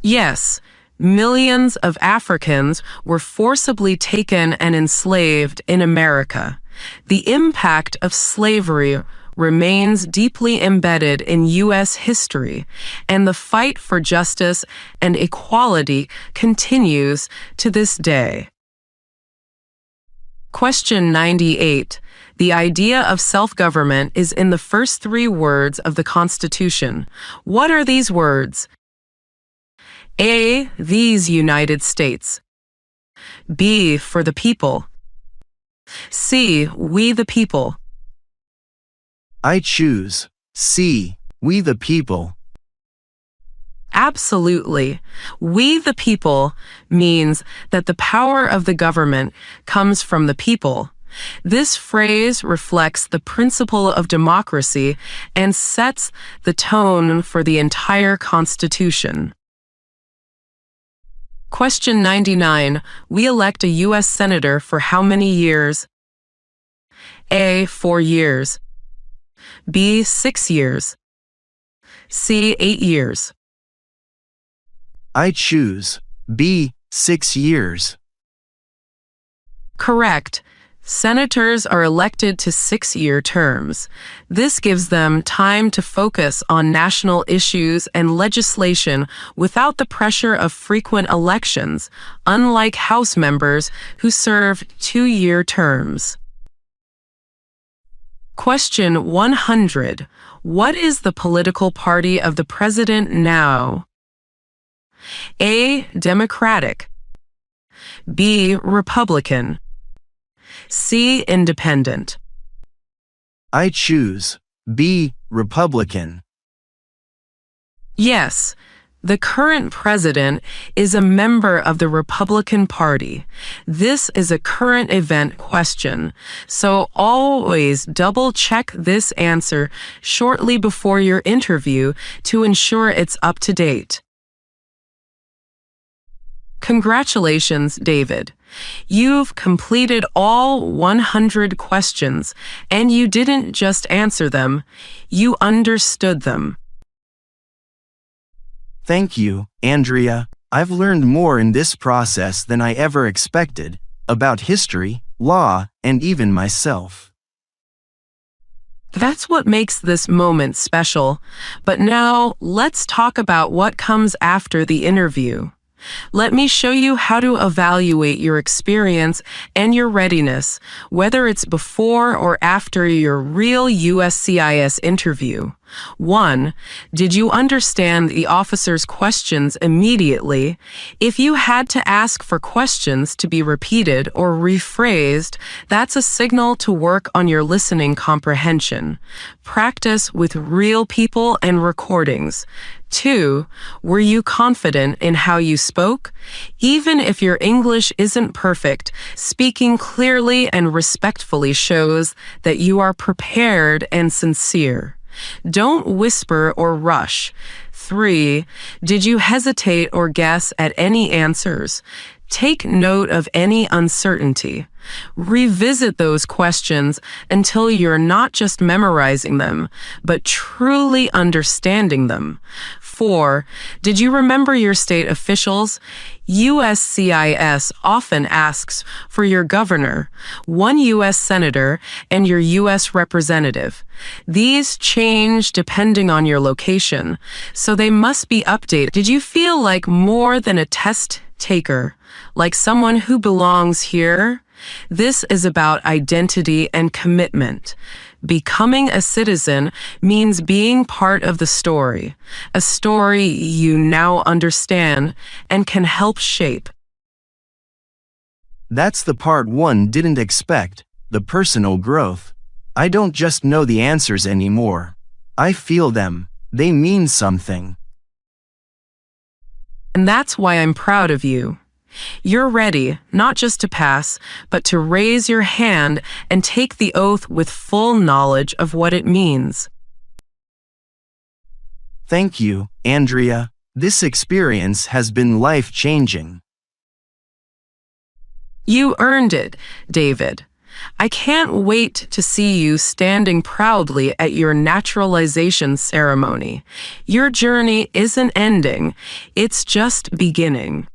Yes, millions of Africans were forcibly taken and enslaved in America. The impact of slavery remains deeply embedded in U.S. history, and the fight for justice and equality continues to this day. Question 98. The idea of self-government is in the first three words of the Constitution. What are these words? A. These United States. B. For the people. C. We the people. I choose C. We the people. Absolutely. We the people means that the power of the government comes from the people. This phrase reflects the principle of democracy and sets the tone for the entire Constitution. Question 99. We elect a U.S. Senator for how many years? A. 4 years. B. 6 years. C. 8 years. I choose B. 6 years. Correct. Senators are elected to 6-year terms. This gives them time to focus on national issues and legislation without the pressure of frequent elections, unlike House members who serve 2-year terms. Question 100. What is the political party of the president now? A. Democratic. B. Republican. C. Independent. I choose B. Republican. Yes, the current president is a member of the Republican Party. This is a current event question, so always double-check this answer shortly before your interview to ensure it's up to date. Congratulations, David. You've completed all 100 questions, and you didn't just answer them, you understood them. Thank you, Andrea. I've learned more in this process than I ever expected about history, law, and even myself. That's what makes this moment special. But now, let's talk about what comes after the interview. Let me show you how to evaluate your experience and your readiness, whether it's before or after your real USCIS interview. 1. Did you understand the officer's questions immediately? If you had to ask for questions to be repeated or rephrased, that's a signal to work on your listening comprehension. Practice with real people and recordings. 2. Were you confident in how you spoke? Even if your English isn't perfect, speaking clearly and respectfully shows that you are prepared and sincere. Don't whisper or rush. 3. Did you hesitate or guess at any answers? Take note of any uncertainty. Revisit those questions until you're not just memorizing them, but truly understanding them. 4. Did you remember your state officials? USCIS often asks for your governor, one U.S. senator, and your U.S. representative. These change depending on your location, so they must be updated. Did you feel like more than a test taker, like someone who belongs here? This is about identity and commitment. Becoming a citizen means being part of the story, a story you now understand and can help shape. That's the part one didn't expect, the personal growth. I don't just know the answers anymore. I feel them. They mean something. And that's why I'm proud of you. You're ready, not just to pass, but to raise your hand and take the oath with full knowledge of what it means. Thank you, Andrea. This experience has been life-changing. You earned it, David. I can't wait to see you standing proudly at your naturalization ceremony. Your journey isn't ending, it's just beginning.